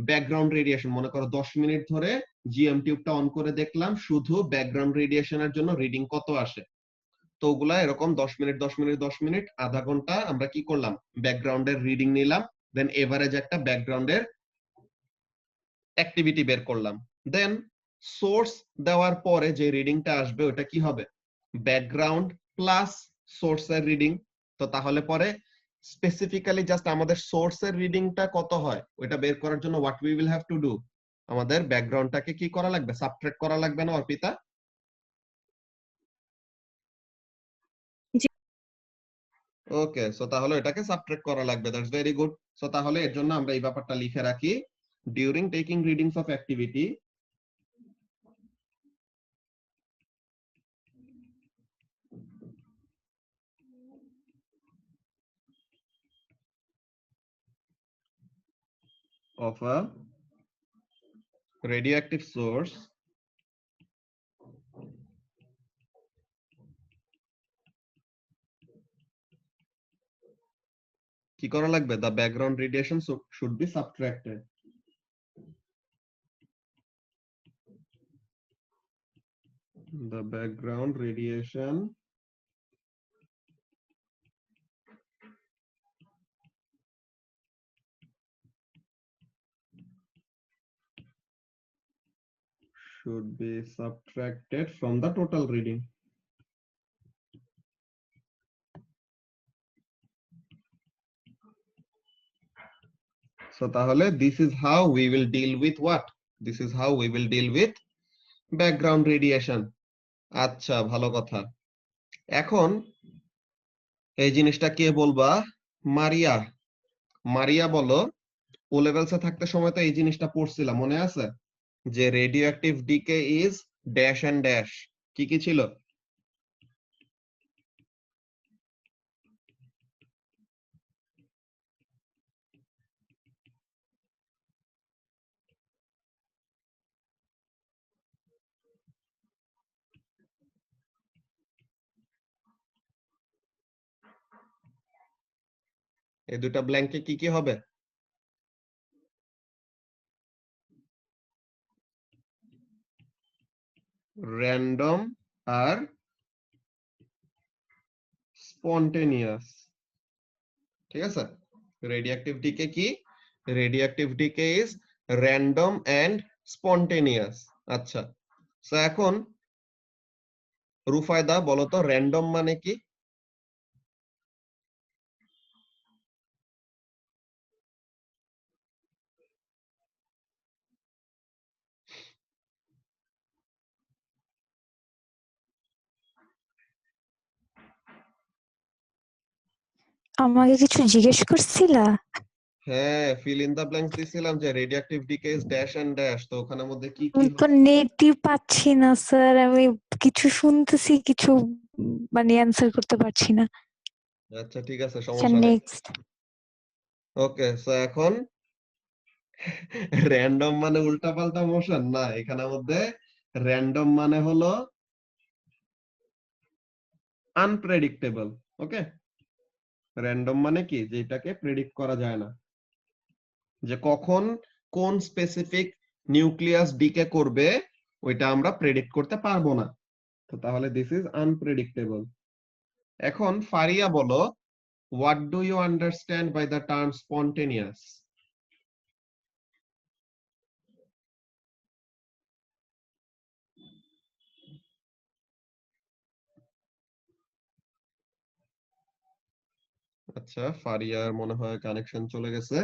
background radiation. মনে করো 10 মিনিট ধরে জিএম টিউবটা অন করে দেখলাম শুধু ব্যাকগ্রাউন্ড রেডিয়েশনের জন্য রিডিং কত আসে। তো ওগুলা এরকম 10 মিনিট 10 মিনিট 10 মিনিট আধা ঘন্টা আমরা কি করলাম? ব্যাকগ্রাউন্ডের রিডিং নিলাম, দেন এভারেজ একটা ব্যাকগ্রাউন্ডের অ্যাক্টিভিটি বের করলাম। দেন সোর্স দেওয়ার পরে যে রিডিংটা আসবে ওটা কি হবে? ব্যাকগ্রাউন্ড প্লাস সোর্সের রিডিং। তো তাহলে পরে স্পেসিফিক্যালি জাস্ট আমাদের সোর্সের রিডিংটা কত হয় ওটা বের করার জন্য what we will have to do? আমাদের ব্যাকগ্রাউন্ডটাকে কি করা লাগবে? সাবট্রাক্ট করা লাগবে না অর্পিতা? জি। ওকে, সো তাহলে এটাকে সাবট্রাক্ট করা লাগবে। That's very good. সো তাহলে এর জন্য আমরা এই ব্যাপারটা লিখে রাখি, during taking readings of activity of a radioactive source কি করা লাগবে? The background radiation should be subtracted. The background radiation should be subtracted from the total reading. So তাহলে this is how we will deal with what? This is how we will deal with background radiation. আচ্ছা, ভালো কথা। এখন এই জিনিসটা কে বলবা? মারিয়া। মারিয়া বলো, ও লেভেলসে থাকতে সময় তো এই জিনিসটা পড়ছিলাম, মনে আছে? যে radio active decay is dash and dash. কি কি ছিল? এই দুটা ব্ল্যাঙ্কে কি কি হবে? র্যান্ডম আর স্পন্টেনিয়াস। ঠিক আছে? রেডিওঅ্যাক্টিভ ডিকে কি? Radioactive decay is random and spontaneous. আচ্ছা, সো এখন রুফায়দা বলো তো র্যান্ডম মানে কি? আমাকে কিছু জিজ্ঞেস করছিলা? হ্যাঁ, ফিল ইন দা ব্ল্যাঙ্কস দিছিলাম যে radioactive decay is dash and dash. তো ওখানের মধ্যে কি কি আমি তো নেটই পাচ্ছি না স্যার, আমি কিছু শুনতেছি, কিছু মানে অ্যান্সার করতে পারছি না। আচ্ছা ঠিক আছে, আচ্ছা, সমস্যা নাই। নেক্সট। ওকে, সো এখন র্যান্ডম মানে উল্টাপাল্টা মোশন না, এখানের মধ্যে র্যান্ডম মানে হলো আনপ্রেডিক্টেবল। ওকে, র্যান্ডম মানে কি? যেটাকে প্রেডিক্ট করা যায় না, যে কখন কোন স্পেসিফিক নিউক্লিয়াস ডিকে করবে ওইটা আমরা প্রেডিক্ট করতে পারবো না। তো তাহলে দিস ইজ আনপ্রেডিক্টেবল। এখন ফারিয়া বলো, what do you understand by the term spontaneous? আচ্ছা, ফারিয়ার মনে হয় কানেকশন চলে গেছে।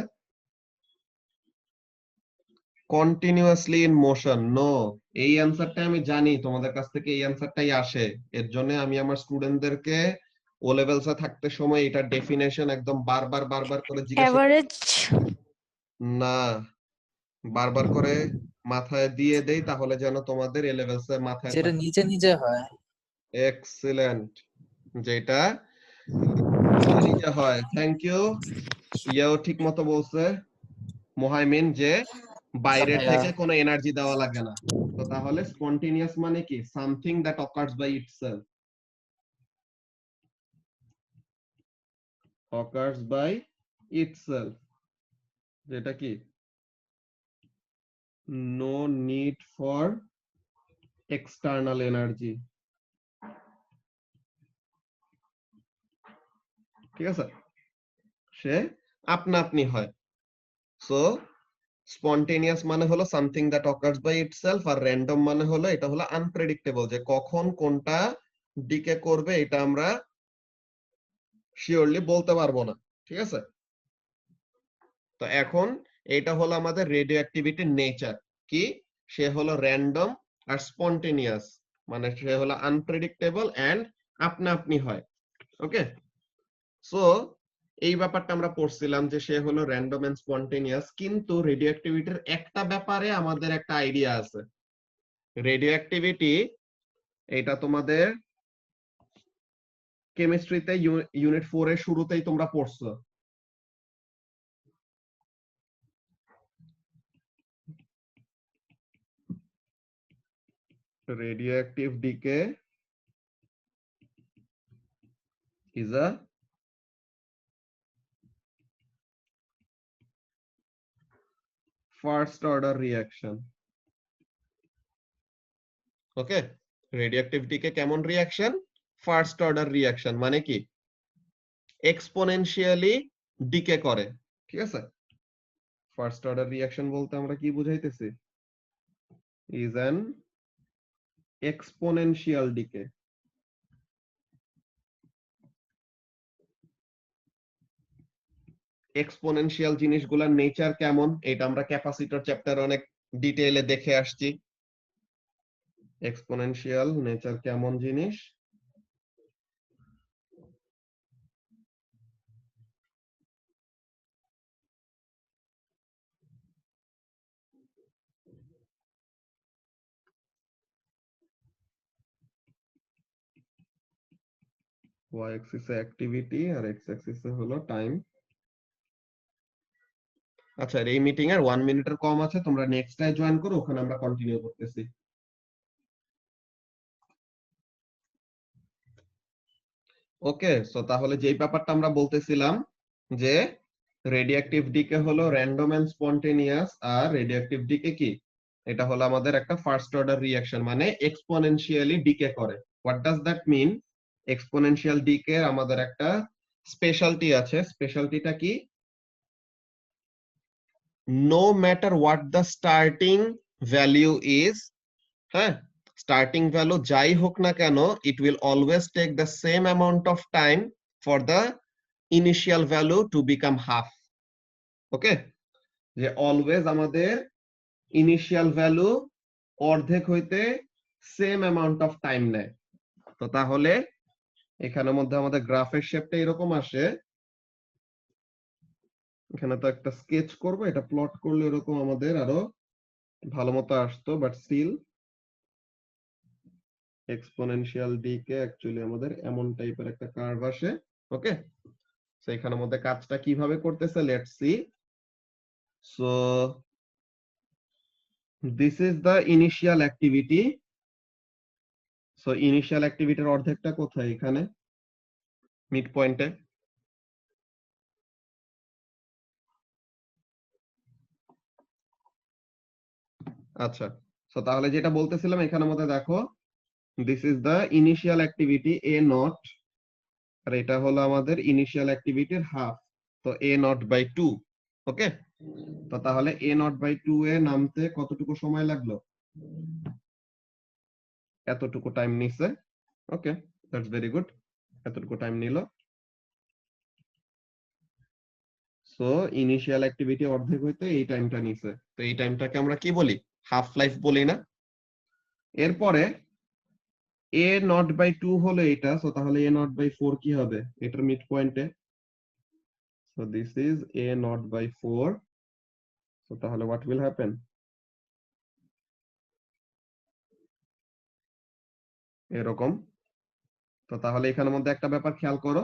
Continuously in motion, no. এই অ্যানসারটা আমি জানি, তোমাদের কাছ থেকে এই অ্যানসারটাই আসে। এর জন্য আমি আমার স্টুডেন্টদেরকে ও লেভেলসে থাকতে সময় এটা ডেফিনেশন একদম বারবার বারবার করে জিজ্ঞাসা এভারেজ। না, বারবার করে মাথায় দিয়ে দেই, তাহলে যেন তোমাদের এ লেভেলসে মাথায় যেটা থাকে। নিজে নিজে হয়। এক্সিলেন্ট, যেটা নিজে নিজে হয়। Thank you. ইয়েও ঠিক মতো বলছে মোহাইমিন, যে বাইরের ভাইয়া, থেকে কোনো এনার্জি দেওয়া লাগে না। তো তাহলে স্পন্টেনিয়াস মানে কি? Something that occurs by itself. Occurs by itself, যেটা কি no need for external energy. ঠিক আছে? সে আপনা আপনি হয়। সো স্পন্টেনিয়াস মানে হলো something that occurs by itself, আর র্যান্ডম মানে হলো এটা হলো আনপ্রেডিক্টেবল, যে কখন কোনটা ডিকে করবে এটা আমরা শিওরলি বলতে পারবো না। ঠিক আছে? তো এখন এটা হলো আমাদের রেডিও অ্যাক্টিভিটির নেচার কি? সে হলো র্যান্ডম আর স্পন্টেনিয়াস, মানে সে হলো আনপ্রেডিক্টেবল এন্ড আপনা আপনি হয়। ওকে, সো এই ব্যাপারটা আমরা পড়ছিলাম যে সে হলো র্যান্ডম এন্ড স্পন্টেনিয়াস। কিন্তু রেডিও অ্যাক্টিভিটির একটা ব্যাপারে আমাদের একটা আইডিয়া আছে। রেডিও অ্যাক্টিভিটি, এটা তোমাদের কেমিস্ট্রিতে ইউনিট 4 এর শুরুতেই তোমরা পড়ছো। Radioactive decay is a first order reaction. Okay, radioactive decay কেমন রিঅ্যাকশন? ফার্স্ট অর্ডার রিঅ্যাকশন, মানে কি এক্সপোনেনশিয়ালি ডিকে করে। ঠিক আছে? ফার্স্ট অর্ডার রিঅ্যাকশন বলতে আমরা কি বুঝাইতেছি? Is an exponential decay. Exponential জিনিসগুলোর নেচার কেমন এটা আমরা ক্যাপাসিটর চ্যাপ্টারে অনেক ডিটেইলে দেখে আসছি। এক্সপোনেনশিয়াল নেচার কেমন জিনিস ওয়াই অ্যাক্সিসে অ্যাক্টিভিটি আর এক্স অ্যাক্সিসে হলো টাইম। আচ্ছা, এই মিটিং এর 1 মিনিটের কম আছে, তোমরা নেক্সট টাই জয়েন করো, ওখানে আমরা কন্টিনিউ করতেছি। ওকে, সো তাহলে যেই ব্যাপারটা আমরা বলতেছিলাম যে রেডিওঅ্যাক্টিভ ডিকে হলো র্যান্ডম এন্ড স্পন্টেনিয়াস, আর রেডিওঅ্যাক্টিভ ডিকে কি, এটা হলো আমাদের একটা ফার্স্ট অর্ডার রিঅ্যাকশন, মানে এক্সপোনেনশিয়ালি ডিকে করে। What does that mean? Exponential decay আমাদের একটা স্পেশালিটি আছে। স্পেশালিটিটা কি? No matter what the starting value is, হ্যাঁ, স্টার্টিং ভ্যালু যাই হোক না কেন, it will always take the same amount of time for the initial value to become half. Okay, যে অলওয়েজ আমাদের ইনিশিয়াল ভ্যালু অর্ধেক হইতে সেম অ্যামাউন্ট অফ টাইম নেয়। তো তাহলে এখানের মধ্যে আমাদের গ্রাফের শেপটা এরকম আসে। এখানে তো একটা স্কেচ করব, এটা প্লট করলে এরকম আমাদের আরো ভালো মতো আসতো, but still exponential decay actually আমাদের এমন টাইপের একটা কার্ভ আসে। ওকে, সো এখানের মধ্যে কাজটা কিভাবে করতেছে, let's see. So this is the initial activity. So initial অ্যাক্টিভিটির অর্ধেকটা কোথায়? এখানে মিড পয়েন্টে। আচ্ছা, সো তাহলে যেটা বলতেছিলাম, এখানের মধ্যে দেখো, this is the initial activity A nought, আর এটা হলো আমাদের ইনিশিয়াল অ্যাক্টিভিটির হাফ, তো এ নট বাই 2। ওকে, তো তাহলে এ নট বাই 2 এ নামতে কতটুকু সময় লাগলো? এতটুকু টাইম নিছে। ওকে, দ্যাটস ভেরি গুড, এতটুকু টাইম নিল। সো ইনিশিয়াল অ্যাক্টিভিটি অর্ধেক হইতে এই টাইমটা নিছে, তো এই টাইমটাকে আমরা কি বলি? হাফ লাইফ বলি না? এরপরে এ নট বাই 2 হলো এটা, সো তাহলে এ নট বাই 4 কি হবে? এটার mid point. So this is a naught by 4। So তাহলে হোয়াট উইল হ্যাপেন? এরকম। তো তাহলে এখানের মধ্যে একটা ব্যাপার খেয়াল করো,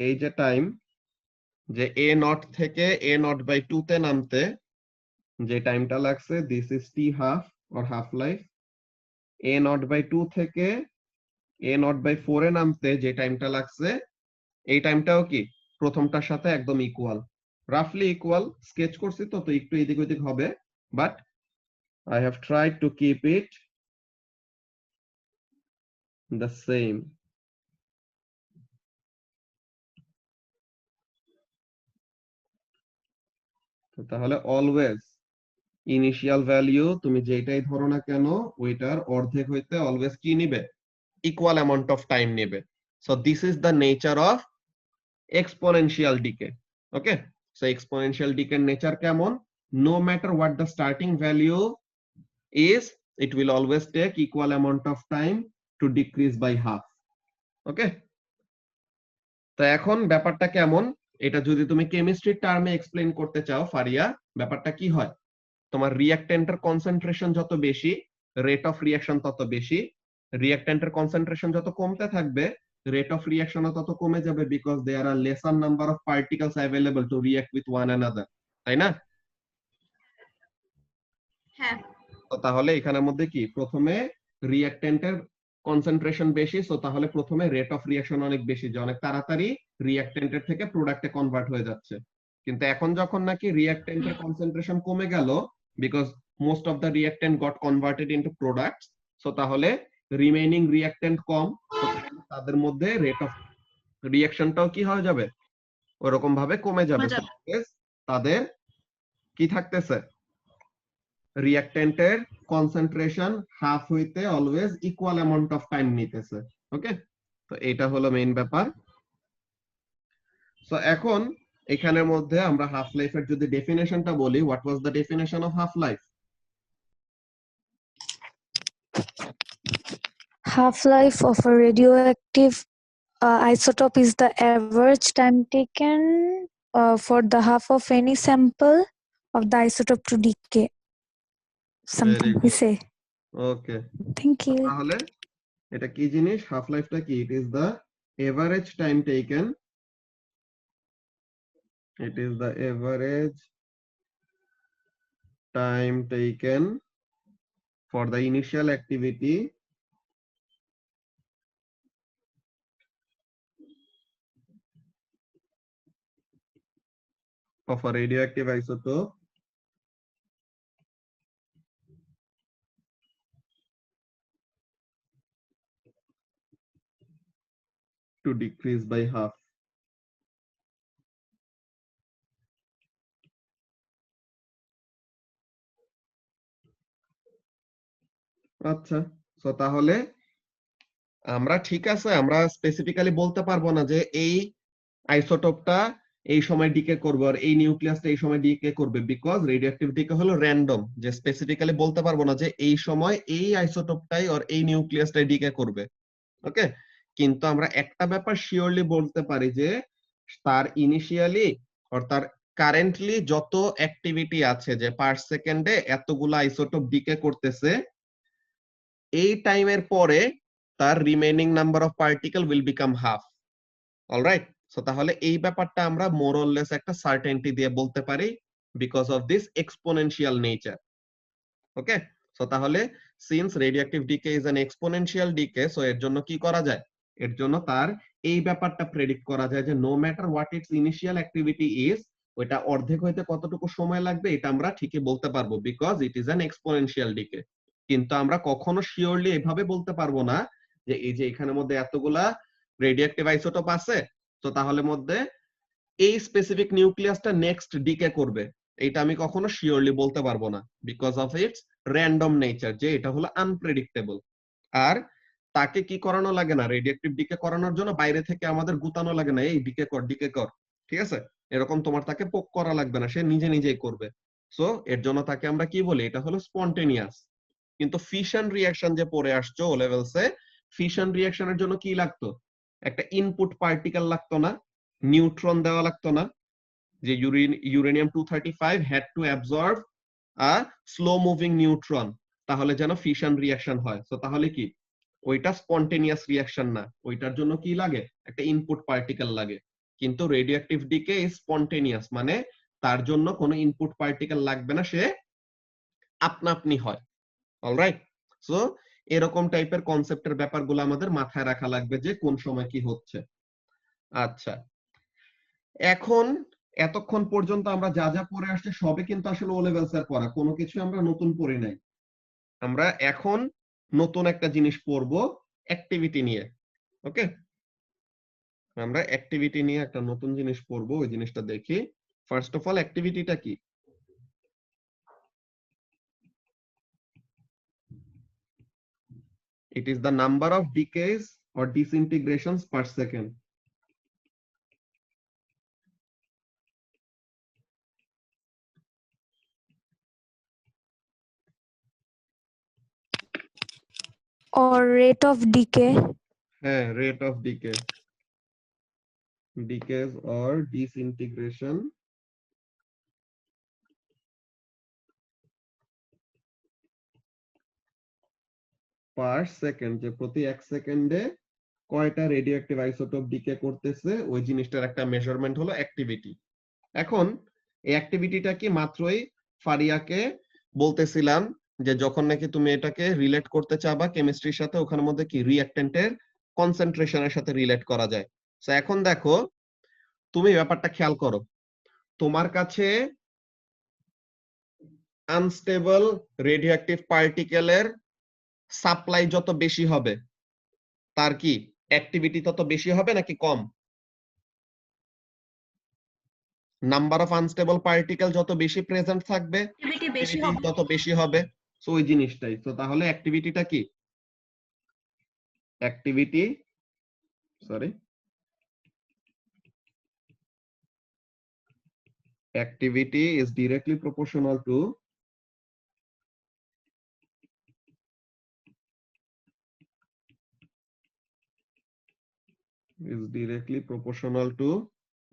এই যে টাইম, যে এ নট থেকে এ নট বাই 2 তে নামতে যে টাইমটা লাগছে, this is t half or half life. A naught by 2 থেকে এ নট বাই 4 এ নামতে যে টাইমটা লাগছে, এই টাইমটাও কি প্রথমটার সাথে একদম ইকুয়াল, রাফলি ইকুয়াল। স্কেচ করছি তো, তো একটু এদিক ওদিক হবে, but I have tried to keep it the same. তাহলে অলওয়েজ ইনিশিয়াল ভ্যালু তুমি যেটাই ধরো না কেন, ওইটার অর্ধেক হইতে অলওয়েজ কি নিবে? ইকুয়াল অ্যামাউন্ট অফ টাইম নেবে। So this is the nature of exponential decay. Okay, so exponential ডিকের নেচার কেমন? No matter what the starting value is, it will always take equal amount of time to decrease by half. ওকে, তো এখন ব্যাপারটা কেমন, এটা যদি তুমি কেমিস্ট্রির টার্মে এক্সপ্লেইন করতে চাও ফারিয়া, ব্যাপারটা কি হয়? তোমার রিঅ্যাকট্যান্টের কনসেন্ট্রেশন যত বেশি, রেট অফ রিঅ্যাকশন তত বেশি। রিঅ্যাকট্যান্টের কনসেন্ট্রেশন যত কমতে থাকবে, রেট অফ রিঅ্যাকশনও তত কমে যাবে, because there are lesser number of particles available to react with one another, তাই না? হ্যাঁ, তো তাহলে এখানের মধ্যে কি, প্রথমে রিঅ্যাকট্যান্টের কনসেন্ট্রেশন বেশি, সো তাহলে প্রথমে রেট অফ রিঅ্যাকশন অনেক বেশি, যে অনেক তাড়াতাড়ি রিঅ্যাকট্যান্টের থেকে প্রোডাক্টে কনভার্ট হয়ে যাচ্ছে। কিন্তু এখন যখন নাকি রিঅ্যাকট্যান্টের কনসেন্ট্রেশন কমে গেল, because most of the reactant goat converted into products, so তাহলে রিমেইনিং রিঅ্যাকট্যান্ট কম, so তাদের মধ্যে রেট অফ রিঅ্যাকশনটাও কি হয়ে যাবে? ওরকম ভাবে কমে যাবে। কমে যাবে। তাদের কি থাকতেছে? রিঅ্যাকট্যান্টের কনসেন্ট্রেশন হাফ হইতে always equal amount of time নিতেছে। ওকে, তো এটা হলো মেইন ব্যাপার। সো এখন এখানের মধ্যে আমরা হাফ লাইফের যদি ডেফিনেশনটা বলি, what was the definition of half life? Half-life of a radioactive isotope is the average time taken for the half of any sample of the isotope to decay. Something we say. Okay, Thank you. তাহলে এটা কি জিনিস, হাফ লাইফটা কি? It is the average time taken, it is the average time taken for the initial activity of a radioactive isotope to decrease by half. আচ্ছা, সো তাহলে আমরা ঠিক আছে, আমরা স্পেসিফিক্যালি বলতে পারবো না যে এই আইসোটোপটা এই সময় ডিকে করবে আর এই নিউক্লিয়াসটা এই সময় ডিকে করবে, বিকজ রেডিওঅ্যাক্টিভ ডিকে হলো র্যান্ডম, যে স্পেসিফিক্যালি বলতে পারবো না যে এই সময় এই আইসোটোপটাই আর এই নিউক্লিয়াসটাই ডিকে করবে। ওকে, কিন্তু আমরা একটা ব্যাপার শিওরলি বলতে পারি যে তার ইনিশিয়ালি আর তার কারেন্টলি যত অ্যাক্টিভিটি আছে, যে পার সেকেন্ডে এতগুলো আইসোটোপ ডিকে করতেছে, এই টাইমের পরে তার remaining number of particle will become half. Alright, so তাহলে এই ব্যাপারটা আমরা মোর অর লেস একটা সার্টেনটি দিয়ে বলতে পারি because of this exponential nature. Okay, so তাহলে since radioactive decay is an exponential decay, so এর জন্য কি করা যায়, এর জন্য তার এই ব্যাপারটা প্রেডিক্ট করা যায় যে no matter what its initial activity is, ওইটা অর্ধেক হইতে কতটুকু সময় লাগবে এটা আমরা ঠিকই বলতে পারবো because it is an exponential decay. কিন্তু আমরা কখনো শিওরলি এভাবে বলতে পারবো না যে এই যে এখানের মধ্যে এতগুলা রেডিওঅ্যাক্টিভ আইসোটোপ আছে, তো তাহলে মধ্যে এই স্পেসিফিক নিউক্লিয়াসটা নেক্সট ডিকে করবে, এটা আমি কখনো শিওরলি বলতে পারবো না because of its random nature, যে এটা হলো আনপ্রেডিক্টেবল। আর তাকে কি করানো লাগে না, রেডিওঅ্যাক্টিভ ডিকে করানোর জন্য বাইরে থেকে আমাদের গুতানো লাগে না, এই ডিকে কর ডিকে কর, ঠিক আছে, এরকম তোমার তাকে পোক করা লাগবে না, সে নিজে নিজেই করবে। সো এর জন্য তাকে আমরা কি বলি, এটা হলো স্পন্টেনিয়াস। কিন্তু ফিশন রিঅ্যাকশন যে পড়ে আসছো ও লেভেলসে, ফিশন রিঅ্যাকশনের জন্য কি লাগতো, একটা ইনপুট পার্টিকেল লাগতো না, নিউট্রন দেওয়া লাগতো না, যে uranium 235 had to absorb a slow moving neutron, তাহলে যেন ফিশন রিঅ্যাকশন হয়। সো তাহলে কি ওইটা স্পন্টেনিয়াস রিঅ্যাকশন না, ওইটার জন্য কি লাগে, একটা ইনপুট পার্টিকেল লাগে। কিন্তু রেডিওঅ্যাক্টিভ ডিকে ইজ স্পন্টেনিয়াস, মানে তার জন্য কোনো ইনপুট পার্টিকেল লাগবে না, সে আপনা আপনি হয়। অলরাইট, সো এরকম টাইপের কনসেপ্টের ব্যাপারগুলো আমাদের মাথায় রাখা লাগবে যে কোন সময় কি হচ্ছে। আচ্ছা, এখন এতক্ষণ পর্যন্ত আমরা যা যা পড়ে আসছে সবই কিন্তু আসলে ও লেভেলস এর পড়া, কোনো কিছু আমরা নতুন পড়ি নাই। আমরা এখন নতুন একটা জিনিস পড়বো অ্যাক্টিভিটি নিয়ে। ওকে, আমরা অ্যাক্টিভিটি নিয়ে একটা নতুন জিনিস পড়বো, ওই জিনিসটা দেখি। ফার্স্ট অফ অল, অ্যাক্টিভিটিটা কি? It is the number of decays or disintegrations per second. or rate of decay. হ্যাঁ, rate of decay, decays or disintegration per second, যে প্রতি এক সেকেন্ডে কয়টা রেডিওঅ্যাক্টিভ আইসোটোপ ডিকে করতেছে, ওই জিনিসটার একটা মেজারমেন্ট হলো অ্যাক্টিভিটি। এখন এই অ্যাক্টিভিটিটা কি মাত্রই ফারিয়াকে বলতেছিলাম যে যখন নাকি তুমি এটাকে রিলেট করতে চাবা কেমিস্ট্রির সাথে, ওখানের মধ্যে কি রিঅ্যাক্টেন্টের কনসেন্ট্রেশনের সাথে রিলেট করা যায়। তো এখন দেখো, তুমি ব্যাপারটা খেয়াল করো, তোমার কাছে আনস্টেবল রেডিওঅ্যাক্টিভ পার্টিকেলের সাপ্লাই যত বেশি হবে, তার কি অ্যাক্টিভিটি তত বেশি হবে নাকি কম? নাম্বার অফ আনস্টেবল পার্টিকেল যত বেশি প্রেজেন্ট থাকবে, অ্যাক্টিভিটি বেশি activity হবে। তত বেশি হবে। সো ওই জিনিসটাই। তো তাহলে অ্যাক্টিভিটিটা কি? Activity, sorry, activity is directly proportional to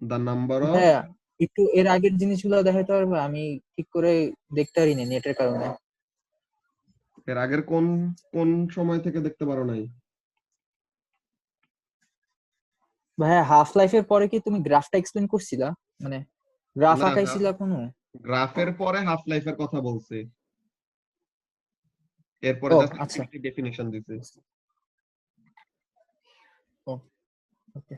the number of হ্যাঁ, একটু এর আগের জিনিসগুলো দেখাতে পারবে? আমি ঠিক করে দেখতে পারি না নেটের কারণে। এর আগের কোন কোন সময় থেকে দেখতে পারো নাই? ভাইয়া হাফ লাইফের পরে কি তুমি গ্রাফটা এক্সপ্লেন করছিলা, মানে গ্রাফ না, আঁকাইছিলা কোনো? গ্রাফের পরে হাফ লাইফের কথা বলছি, এরপরে ও জাস্ট আচ্ছা, অ্যাক্টিভিটি ডেফিনিশন দিছি। ও ওকে।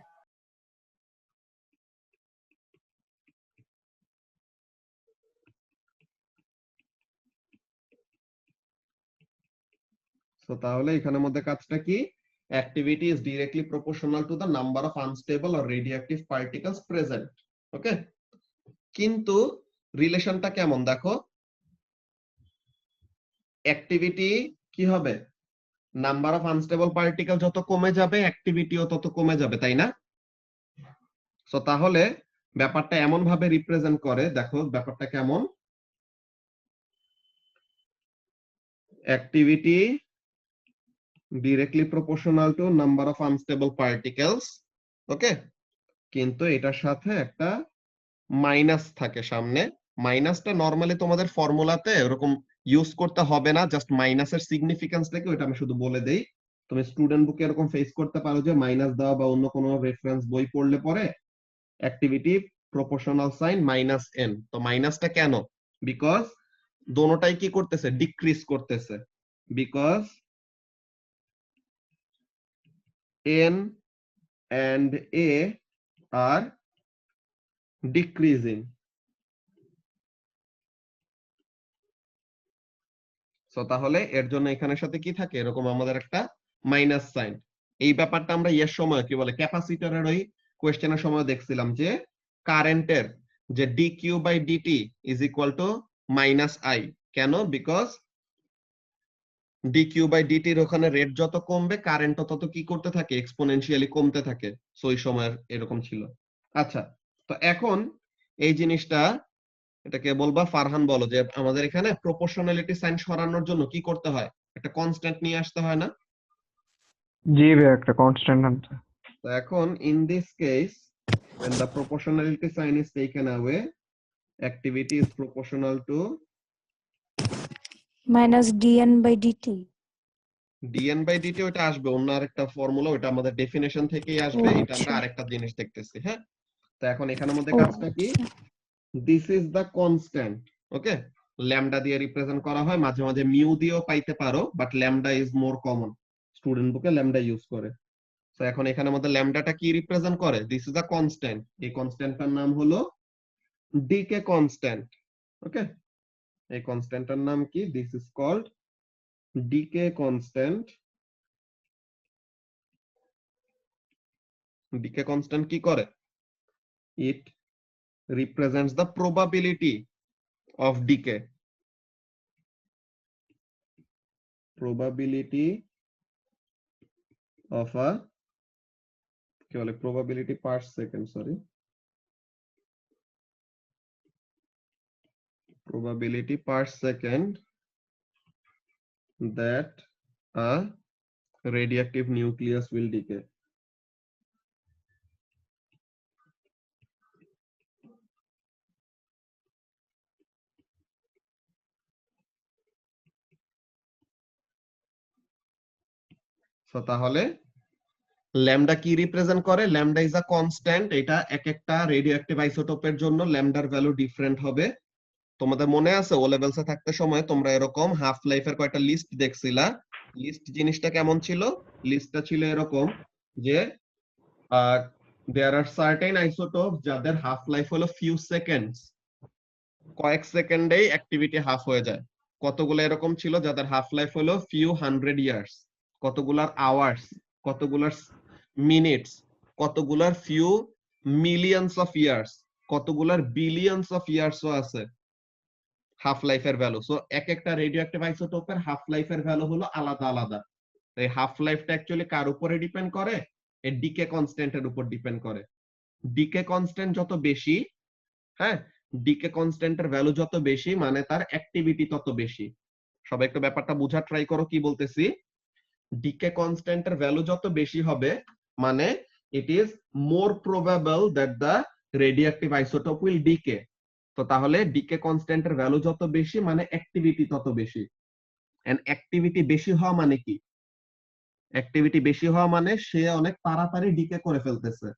তো তাহলে এখানের মধ্যে কাজটা কি, activity is directly proportional to the number of unstable or radioactive particles present. Okay, কিন্তু রিলেশনটা কেমন দেখো, অ্যাক্টিভিটি কি হবে, নাম্বার অফ আনস্টেবল পার্টিকেল যত কমে যাবে অ্যাক্টিভিটিও তত কমে যাবে, তাই না? সো তাহলে ব্যাপারটা এমন ভাবে রিপ্রেজেন্ট করে, দেখো ব্যাপারটা কেমন, activity directly proportional to number of unstable particles. Okay, কিন্তু এটার সাথে একটা মাইনাস থাকে সামনে। মাইনাসটা নরমালি তোমাদের ফর্মুলাতে এরকম ইউজ করতে হবে না, জাস্ট মাইনাসের সিগনিফিকেন্স থেকে ওটা আমি শুধু বলে দেই। তুমি স্টুডেন্ট বুকে এরকম ফেস করতে পারো যে মাইনাস দেওয়া বা অন্য কোনো রেফারেন্স বই পড়লে পরে activity proportional sign minus N. তো মাইনাসটা কেন, বিকজ দোনোটাই কি করতেছে, ডিক্রিজ করতেছে, because n and a are decreasing. So তাহলে এর জন্য এখানের সাথে কি থাকে, এরকম আমাদের একটা মাইনাস সাইন। এই ব্যাপারটা আমরা ইয়ের সময় কি বলে ক্যাপাসিটরের ওই কোয়েশ্চেনের সময় দেখছিলাম যে কারেন্টের যে dq by dt is equal to minus I. কেন, বিকজ dq বাই dt এর ওখানে রেট যত কমবে কারেন্ট তত কি করতে থাকে, এক্সপোনেনশিয়ালি কমতে থাকে। সো ওই সময় এরকম ছিল। আচ্ছা, তো এখন এই জিনিসটা, এটাকে বলবা ফারহান বলো যে আমাদের এখানে প্রপোর্শনালিটি সাইন সরানোর জন্য কি করতে হয়, একটা কনস্ট্যান্ট নিয়ে আসতে হয় না? জি ভাইয়া, একটা কনস্ট্যান্ট আনতে। তো এখন in this case when the proportionality sign is taken away, activity is proportional to minus dn by dt. dn by dt। ওটা আসবে অন্য আরেকটা ফর্মুলা, ওটা আমাদের ডেফিনেশন থেকেই আসবে, ও এটা আমরা আচ্ছা, আরেকটা জিনিস দেখতেছি। হ্যাঁ, তো এখন এখানের মধ্যে ও কাজটা কি, আচ্ছা। This is the constant. Okay, lambda দিয়ে রিপ্রেজেন্ট করা হয়, মাঝে মাঝে মিউ দিয়েও পাইতে পারো, but lambda is more common, student বুকে ল্যামডা ইউজ করে। তো এখন এখানের মধ্যে ল্যামডাটা কি রিপ্রেজেন্ট করে, দিস ইজ আ কনস্ট্যান্ট, এই কনস্ট্যান্টটার নাম হলো ডিকে কনস্ট্যান্ট। ওকে, এই কনস্ট্যান্টটার নাম কি, this is called decay constant. Decay constant কি করে, ইট represents the probability of decay, probability of a কি বলে probability per second, sorry, probability per second that a radioactive nucleus will decay. So তাহলে ল্যামডা কি রিপ্রেজেন্ট করে, ল্যামডা ইজ আ কনস্ট্যান্ট। এটা এক একটা রেডিওঅ্যাক্টিভ আইসোটোপের জন্য ল্যামডার ভ্যালু ডিফারেন্ট হবে। তোমাদের মনে আছে ও লেভেলসে থাকতে সময় তোমরা এরকম হাফ লাইফের কয়টা লিস্ট দেখছিলা, লিস্ট জিনিসটা কেমন ছিল, লিস্টটা ছিল এরকম যে দেয়ার আর সার্টেন আইসোটোপ যাদের হাফ লাইফ হলো ফিউ সেকেন্ডস, কয়েক সেকেন্ডেই অ্যাক্টিভিটি হাফ হয়ে যায়। কতগুলো এরকম ছিল যাদের হাফ লাইফ হলো ফিউ হান্ড্রেড ইয়ার্স, কতগুলার আওয়ার্স, কতগুলার মিনিটস, কতগুলার ফিউ মিলিয়নস অফ ইয়ার্স, কতগুলার বিলিয়নস অফ ইয়ার্সও আছে হাফ লাইফের ভ্যালু। সো এক একটা রেডিওঅ্যাক্টিভ আইসোটোপের হাফ লাইফের ভ্যালু হলো আলাদা আলাদা। এই হাফ লাইফটা অ্যাকচুয়ালি কার উপরে ডিপেন্ড করে, এই ডিকে কনস্ট্যান্টের উপর ডিপেন্ড করে। ডিকে কনস্ট্যান্ট যত বেশি, হ্যাঁ, ডিকে কনস্ট্যান্টের ভ্যালু যত বেশি মানে তার অ্যাক্টিভিটি তত বেশি। সবাই একটু ব্যাপারটা বোঝার ট্রাই করো কি বলতেছি। ডিকে কনস্ট্যান্টের ভ্যালু যত বেশি হবে মানে it is more probable that the radioactive isotope will decay. তো তাহলে ডিকে কনস্ট্যান্টের ভ্যালু যত বেশি মানে অ্যাক্টিভিটি তত বেশি। এন্ড অ্যাক্টিভিটি বেশি হওয়া মানে কি, অ্যাক্টিভিটি বেশি হওয়া মানে সে অনেক তাড়াতাড়ি ডিকে করে ফেলতেছে।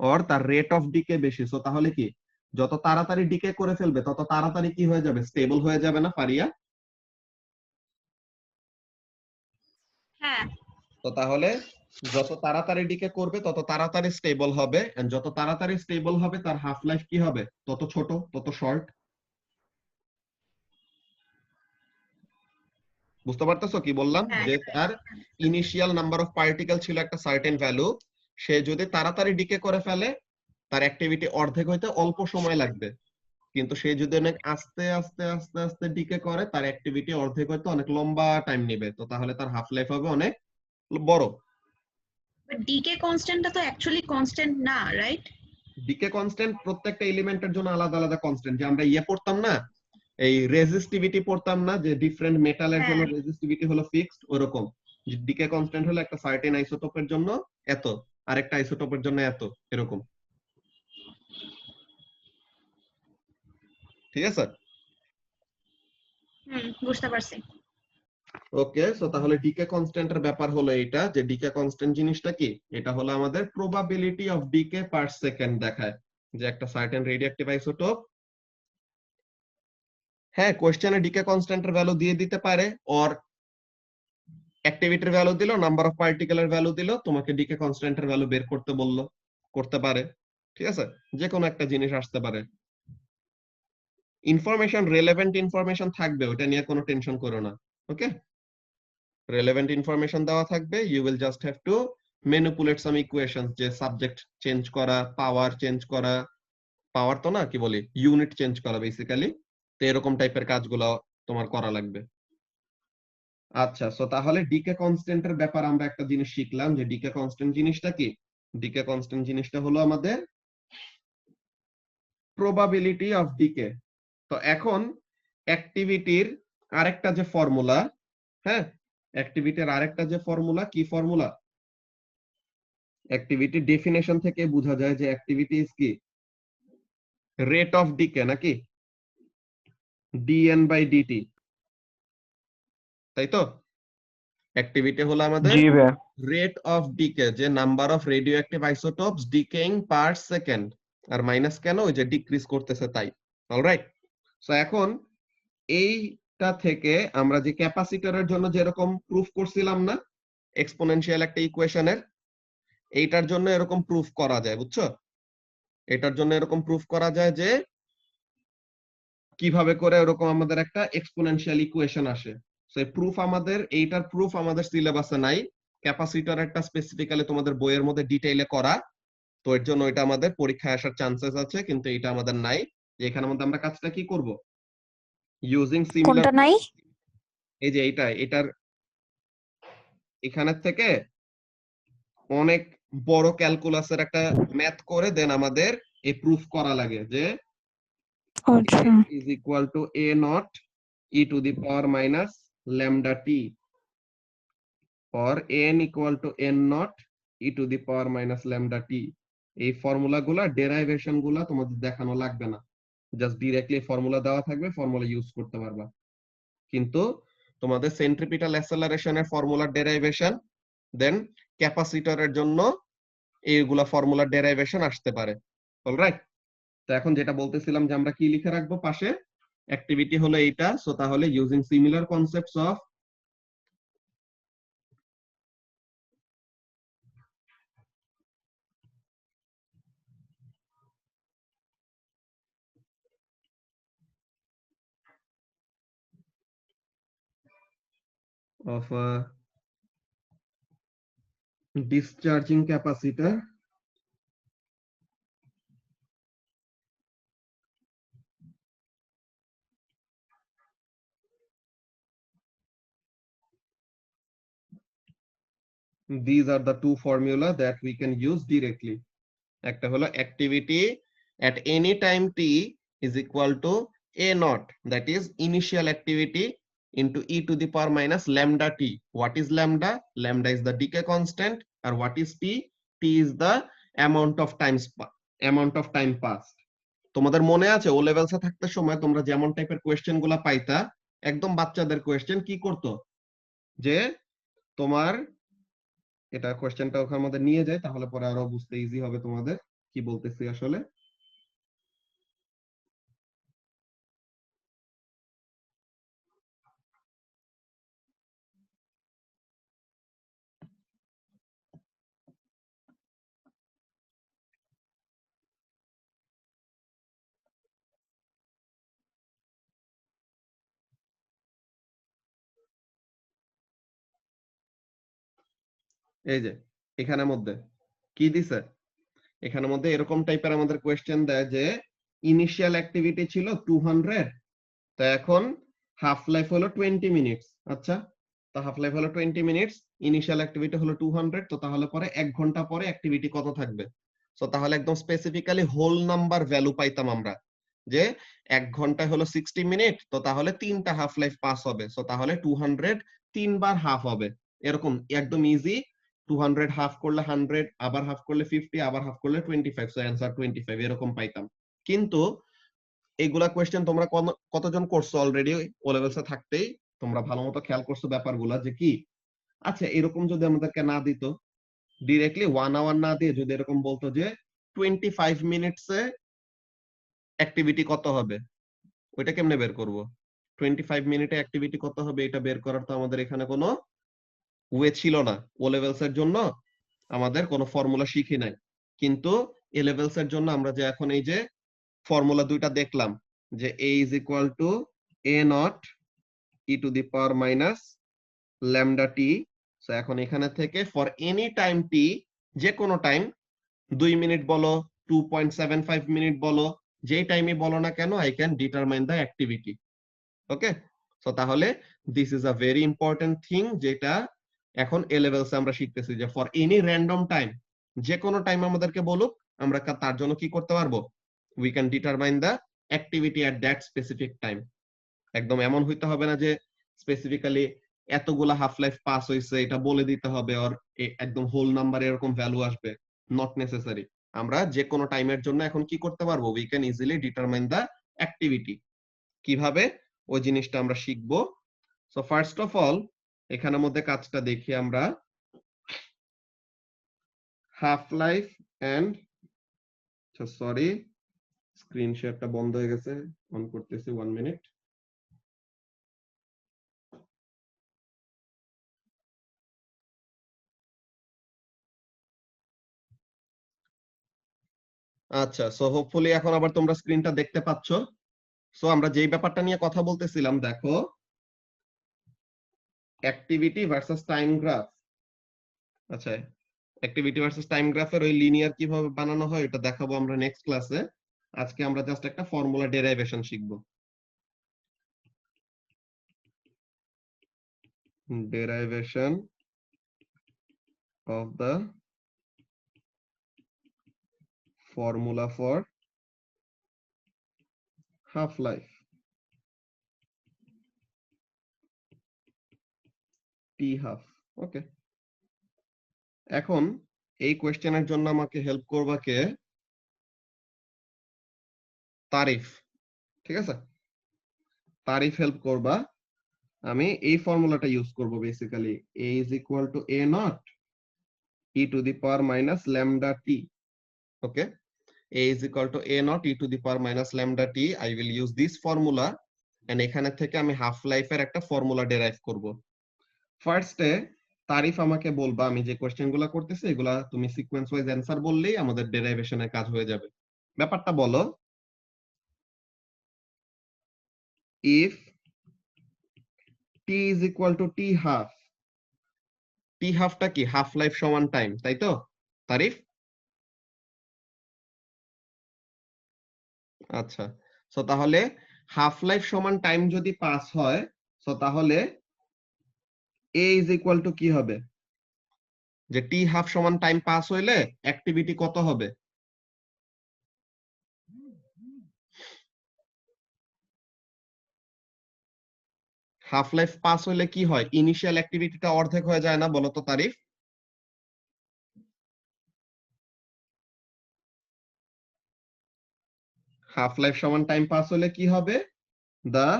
or তার রেট অফ ডিকে বেশি। সো তাহলে কি যত তাড়াতাড়ি ডিকে করে ফেলবে তত তাড়াতাড়ি কি হয়ে যাবে, স্টেবল হয়ে যাবে না ফারিয়া? হ্যাঁ তো তাহলে যত তাড়াতাড়ি ডিকে করবে তত তাড়াতাড়ি স্টেবল হবে, এন্ড যত তাড়াতাড়ি স্টেবল হবে তার হাফ লাইফ কি হবে, তত ছোট, তত শর্ট। বুঝতে পারতেছো কি বললাম? হ্যাঁ যে তার ইনিশিয়াল নাম্বার অফ পার্টিকেল ছিল একটা সার্টেন ভ্যালু, সে যদি তাড়াতাড়ি ডিকে করে ফেলে তার অ্যাক্টিভিটি অর্ধেক হইতে অল্প সময় লাগবে, কিন্তু সে যদি অনেক আস্তে আস্তে আস্তে আস্তে ডিকে করে তার অ্যাক্টিভিটি অর্ধেক হইতে অনেক লম্বা টাইম নেবে, তো তাহলে তার হাফ লাইফ হবে অনেক বড়। ডিকে কনস্ট্যান্টটা তো অ্যাকচুয়ালি কনস্ট্যান্ট না, রাইট? ডিকে কনস্ট্যান্ট প্রত্যেকটা এলিমেন্টের জন্য আলাদা আলাদা কনস্ট্যান্ট, যে আমরা পড়তাম না, এই রেজিস্টিভিটি পড়তাম না, যে ডিফারেন্ট মেটালের জন্য হ্যাঁ রেজিস্টিভিটি হলো ফিক্সড, ওরকম ডিকে কনস্ট্যান্ট হলো একটা সার্টেন আইসোটোপের জন্য এত, আরেকটা আইসোটোপের জন্য এত, এরকম। ঠিক আছে? বুঝতে পারছি। ওকে, সো তাহলে ডিকে কনস্ট্যান্টের ব্যাপার হলো এইটা, যে ডিকে কনস্ট্যান্ট জিনিসটা কি, এটা হলো আমাদের probability of decay per second দেখায়, যে একটা সার্টেন রেডিওঅ্যাক্টিভ আইসোটোপ, হ্যাঁ কোশ্চেনে ডিকে কনস্ট্যান্টের ভ্যালু দিয়ে দিতে পারে, অর অ্যাক্টিভিটির ভ্যালু দিল, নাম্বার অফ পার্টিকেলের ভ্যালু দিল, তোমাকে ডিকে কনস্ট্যান্টের ভ্যালু বের করতে বললো, করতে পারে। ঠিক আছে, যে কোনো একটা জিনিস আসতে পারে। ইনফরমেশন, রেলেভেন্ট ইনফরমেশন থাকবে, ওটা নিয়ে কোনো টেনশন করো না। ওকে, রেলেভেন্ট ইনফরমেশন দেওয়া থাকবে, you will just have to manipulate some equations, যে সাবজেক্ট চেঞ্জ করা, পাওয়ার চেঞ্জ করা, পাওয়ার তো না, কি বলি, ইউনিট চেঞ্জ করা বেসিক্যালি, তো এরকম টাইপের কাজগুলো তোমার করা লাগবে। আচ্ছা, সো তাহলে ডিকে কনস্ট্যান্টের ব্যাপার আমরা একটা জিনিস শিখলাম, যে ডিকে কনস্ট্যান্ট জিনিসটা কি। ডিকে কনস্ট্যান্ট জিনিসটা হলো আমাদের প্রবাবিলিটি অফ ডিকে। তো এখন অ্যাক্টিভিটির আরেকটা যে ফর্মুলা, হ্যাঁ অ্যাক্টিভিটির আরেকটা যে ফর্মুলা, কি ফর্মুলা? অ্যাক্টিভিটি ডেফিনেশন থেকে বোঝা যায় যে অ্যাক্টিভিটি ইজ কি, রেট অফ ডিকে, নাকি dn/dt, তাই তো? অ্যাক্টিভিটি হলো আমাদের জি ভাইয়া। রেট অফ ডিকে, যে number of radioactive isotopes decaying per second, আর মাইনাস কেন, ওই যে ডিক্রিজ করতেছে তাই। অলরাইট, সো এখন এইটা থেকে আমরা যে ক্যাপাসিটরের জন্য যেরকম প্রুফ করছিলাম না, এক্সপোনেনশিয়াল একটা ইকুয়েশনের, এইটার জন্য এরকম প্রুফ করা যায়, বুঝছো? এটার জন্য এরকম প্রুফ করা যায় যে কিভাবে করে এরকম আমাদের একটা এক্সপোনেনশিয়াল ইকুয়েশন আসে। সেই প্রুফ আমাদের, এইটার প্রুফ আমাদের সিলেবাসে নাই, ক্যাপাসিটর একটা স্পেসিফিক্যালি তোমাদের বইয়ের মধ্যে ডিটেইলে করা, তো এর জন্য এটা আমাদের পরীক্ষায় আসার চান্সেস আছে, কিন্তু এটা আমাদের নাই। যে এখানের মধ্যে আমরা কাজটা কি করব, ইউজিং সিমিলার, কোনটা নাই? এই যে এটার এখানের থেকে অনেক বড় ক্যালকুলাসের একটা ম্যাথ করে দেন আমাদের এই প্রুফ করা লাগে, যে আচ্ছা is equal to a naught e to the power minus lambda t, or n equal to n naught e to the power minus lambda t। এই ফর্মুলা গুলা, ডেরাইভেশন গুলা তোমাদের দেখানো লাগবে না, জাস্ট ডিরেক্টলি ফর্মুলা দেওয়া থাকবে, ফর্মুলা ইউজ করতে পারবা। কিন্তু তোমাদের সেন্ট্রিপিটাল অ্যাক্সেলারেশনের ফর্মুলার ডেরাইভেশন, দেন ক্যাপাসিটরের জন্য এইগুলা ফর্মুলার ডেরাইভেশন আসতে পারে। অলরাইট, তো এখন যেটা বলতেছিলাম যে আমরা কি লিখে রাখবো পাশে, অ্যাক্টিভিটি হলো এইটা, সো তাহলে using similar concepts of a discharging capacitor, these are the two formula that we can use directly। একটা হলো activity at any time t is equal to a naught, that is initial activity, into e to the power minus lambda t। What is lambda? Lambda is the decay constant, or what is t? T is the amount of time passed। তোমাদের মনে আছে ও লেভেলসে থাকতে সময় তোমরা যেমন টাইপের কোয়েশ্চেন গুলা পাইতা, একদম বাচ্চাদের কোয়েশ্চেন, কি করতো, যে তোমার এটা কোয়েশ্চেনটা ওখানের মধ্যে নিয়ে যায়, তাহলে পরে আরো বুঝতে ইজি হবে তোমাদের। কি বলতেছি আসলে। এই যে এখানের মধ্যে কি দিছে, এখানের মধ্যে এরকম টাইপের আমাদের কোয়েশ্চেন দেয় যে ইনিশিয়াল অ্যাক্টিভিটি ছিল 200, তো এখন হাফ লাইফ হলো 20 মিনিটস। আচ্ছা, তো হাফ লাইফ হলো 20 মিনিটস, ইনিশিয়াল অ্যাক্টিভিটি হলো 200, তো তাহলে পরে 1 ঘন্টা পরে অ্যাক্টিভিটি কত থাকবে। সো তাহলে একদম স্পেসিফিক্যালি হোল নাম্বার ভ্যালু পাইতাম আমরা যে 1 ঘন্টা হলো 60 মিনিট, তো তাহলে 3টা হাফ লাইফ পাস হবে। সো তাহলে 200 3 বার হাফ হবে, এরকম একদম ইজি। 200 হাফ করলে 100, আবার হাফ করলে 50, আবার হাফ করলে 25, সো অ্যানসার 25 এরকম পাইতাম। কিন্তু এইগুলা কোয়েশ্চেন তোমরা কতজন করছো অলরেডি ও লেভেলসে থাকতেই, তোমরা ভালো মতো খেয়াল করছো ব্যাপারগুলা যে কি। আচ্ছা, এরকম যদি আমাদেরকে না দিত, ডিরেক্টলি 1 আওয়ার না দিয়ে যদি এরকম বলতো যে 25 মিনিটসে অ্যাক্টিভিটি কত হবে, ওইটা কেমনে বের করব? 25 মিনিটে অ্যাক্টিভিটি কত হবে এটা বের করার তো আমাদের এখানে কোনো ওয়ে ছিল না। ও লেভেলস এর জন্য আমাদের কোনো ফর্মুলা শিখি নাই, কিন্তু এ লেভেলস এর জন্য আমরা যে এখন এই যে ফর্মুলা দুইটা দেখলাম যে a is equal to a naught e to the power minus lambda t, so এখন এখানে থেকে ফর এনি টাইম t, যে কোনো টাইম 2 মিনিট বলো, 2.75 মিনিট বলো, যেই টাইমে বলো না কেন, I can determine the activity. Okay, so তাহলে this is a very important thing, যেটা এখন এ লেভেলসে আমরা শিখতেছি যে ফর এনি র্যান্ডম টাইম, যে কোনো টাইম আমাদেরকে বলুক, আমরা তার জন্য কি করতে পারবো, we can determine the activity at that specific time. একদম এমন হইতে হবে না যে স্পেসিফিক্যালি এতগুলা হাফ লাইফ পাস হইছে এটা বলে দিতে হবে, আর একদম হোল নাম্বার এরকম ভ্যালু আসবে, নট নেসেসারি। আমরা যে কোনো টাইমের জন্য এখন কি করতে পারবো, we can easily determine the activity. কিভাবে, ওই জিনিসটা আমরা শিখবো। সো ফার্স্ট অফ অল এখানের মধ্যে কাজটা দেখি আমরা। Half life and, sorry screen শেয়ারটা বন্ধ হয়ে গেছে, অন করতেছি 1 মিনিট। আচ্ছা, সো হোপফুলি এখন আবার তোমরা স্ক্রিনটা দেখতে পাচ্ছ। সো আমরা যেই ব্যাপারটা নিয়ে কথা বলতেছিলাম, দেখো অ্যাক্টিভিটি ভার্সেস টাইম গ্রাফ। আচ্ছা, অ্যাক্টিভিটি ভার্সেস টাইম গ্রাফের ওই লিনিয়ার কিভাবে বানানো হয় এটা দেখাবো আমরা নেক্সট ক্লাসে। আজকে আমরা জাস্ট একটা ফর্মুলা ডেরাইভেশন শিখবো। Derivation of the formula for half life t half। ওকে, এখন এই কোশ্চেনের জন্য আমাকে হেল্প করবা কে, তারিফ। ঠিক আছে, তারিফ হেল্প করবা। আমি এই ফর্মুলাটা ইউজ করব basically, a is equal to a naught e to the power minus lambda t। Okay, a is equal to a naught e to the power minus lambda t, I will use this formula, and এখানে থেকে আমি হাফ লাইফের একটা ফর্মুলা ডেরাইভ করব। ফার্স্টে তারিফ আমাকে বলবা, আমি যে কোশ্চেনগুলো করতেছি এগুলা তুমি সিকোয়েন্স ওয়াইজ অ্যানসার বললেই আমাদের ডেরাইভেশনের কাজ হয়ে যাবে। ব্যাপারটা বলো, if t is equal to t half, t হাফটা কি, হাফ লাইফ সমান টাইম, তাই তো তারিফ? আচ্ছা, সো তাহলে হাফ লাইফ সমান টাইম যদি পাস হয়, সো তাহলে a is equal to কি হবে, যে t হাফ সমান টাইম পাস হইলে অ্যাক্টিভিটি কত হবে? হাফ লাইফ পাস হইলে কি হয়, ইনিশিয়াল অ্যাক্টিভিটিটা অর্ধেক হয়ে যায় না, বলো তো তারিফ? হাফ লাইফ সমান টাইম পাস হলে কি হবে, the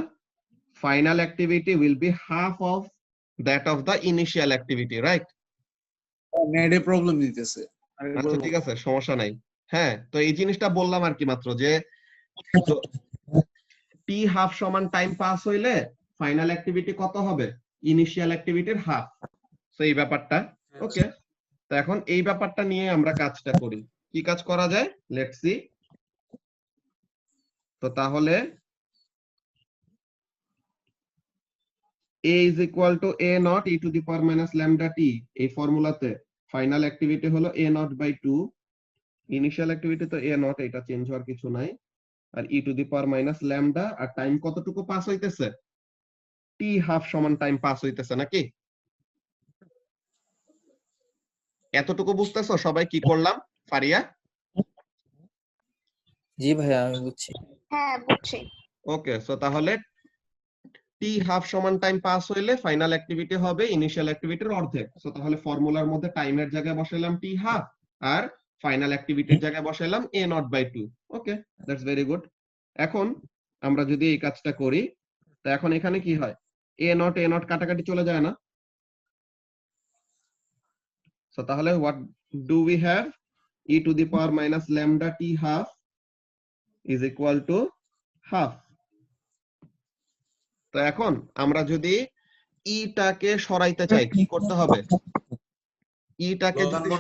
final activity will be half of that of the initial activity, right? নেটে প্রবলেম দিতেছে। আচ্ছা ঠিক আছে, সমস্যা নাই। হ্যাঁ, তো এই জিনিসটা বললাম আর কি মাত্র যে টি হাফ সমান টাইম পাস হইলে ফাইনাল অ্যাক্টিভিটি কত হবে? ইনিশিয়াল অ্যাক্টিভিটির হাফ। তো এই ব্যাপারটা ওকে। তো এখন এই ব্যাপারটা নিয়ে আমরা কাজটা করি। কি কাজ করা যায়? Let's see. তো তাহলে a is equal to a naught e to the power minus lambda t, এই ফর্মুলাতে ফাইনাল অ্যাক্টিভিটি হলো a naught by 2, initial activity তো a naught, এটা চেঞ্জ হওয়ার কিছু নাই, আর e to the power minus lambda, আর টাইম কতটুকু পাস হইতেছে? t হাফ সমান টাইম পাস হইতেছে নাকি? এতটুকু বুঝতেছো সবাই কি করলাম? ফারিয়া? জি ভাইয়া আমি বুঝছি। হ্যাঁ বুঝছি। ওকে, সো তাহলে টি হাফ সমান টাইম পাস হইলে ফাইনাল অ্যাক্টিভিটি হবে ইনিশিয়াল অ্যাক্টিভিটির অর্ধেক। সো তাহলে ফর্মুলার মধ্যে টাইমের জায়গায় বসাইলাম টি হাফ, আর ফাইনাল অ্যাক্টিভিটির জায়গায় বসাইলাম a naught by 2। Okay, that's very good. এখন আমরা যদি এই কাজটা করি, তো এখন এখানে কি হয়? a naught কাটাকাটি চলে যায় না? সো তাহলে what do we have? e to the power minus lambda t half is equal to half। তো এখন আমরা যদি টাকে সরাইতে চাই কি করতে হবে? টাকে যদি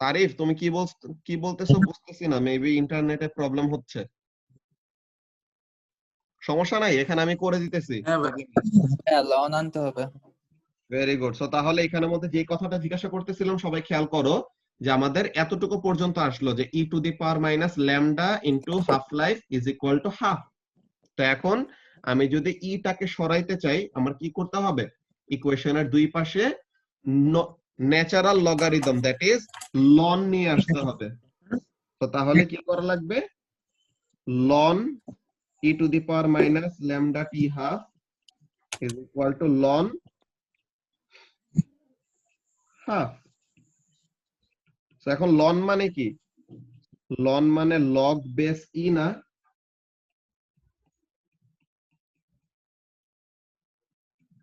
তারিফ, তুমি কি বলতেছো বুঝতেছি না, মেবি ইন্টারনেটে প্রবলেম হচ্ছে। সমস্যা নাই, এখানে আমি করে দিতেছি। হ্যাঁ লন আনতে হবে। Very good. সো তাহলে এখানের মধ্যে যে কথাটা জিজ্ঞাসা করতেছিলাম সবাই খেয়াল করো, যে আমাদের এতটুকু পর্যন্ত আসলো যে e to the power minus lambda into half life is equal to half। তো এখন আমি যদি টাকে সরাইতে চাই আমার কি করতে হবে? ইকুয়েশনের দুই পাশে natural logarithm, that is ln নিয়ে আসতে হবে। তো তাহলে কি করা লাগবে? Ln e to the power minus lambda t half is equal to ln half। তো এখন লন মানে কি? লন মানে লগ বেস ই না?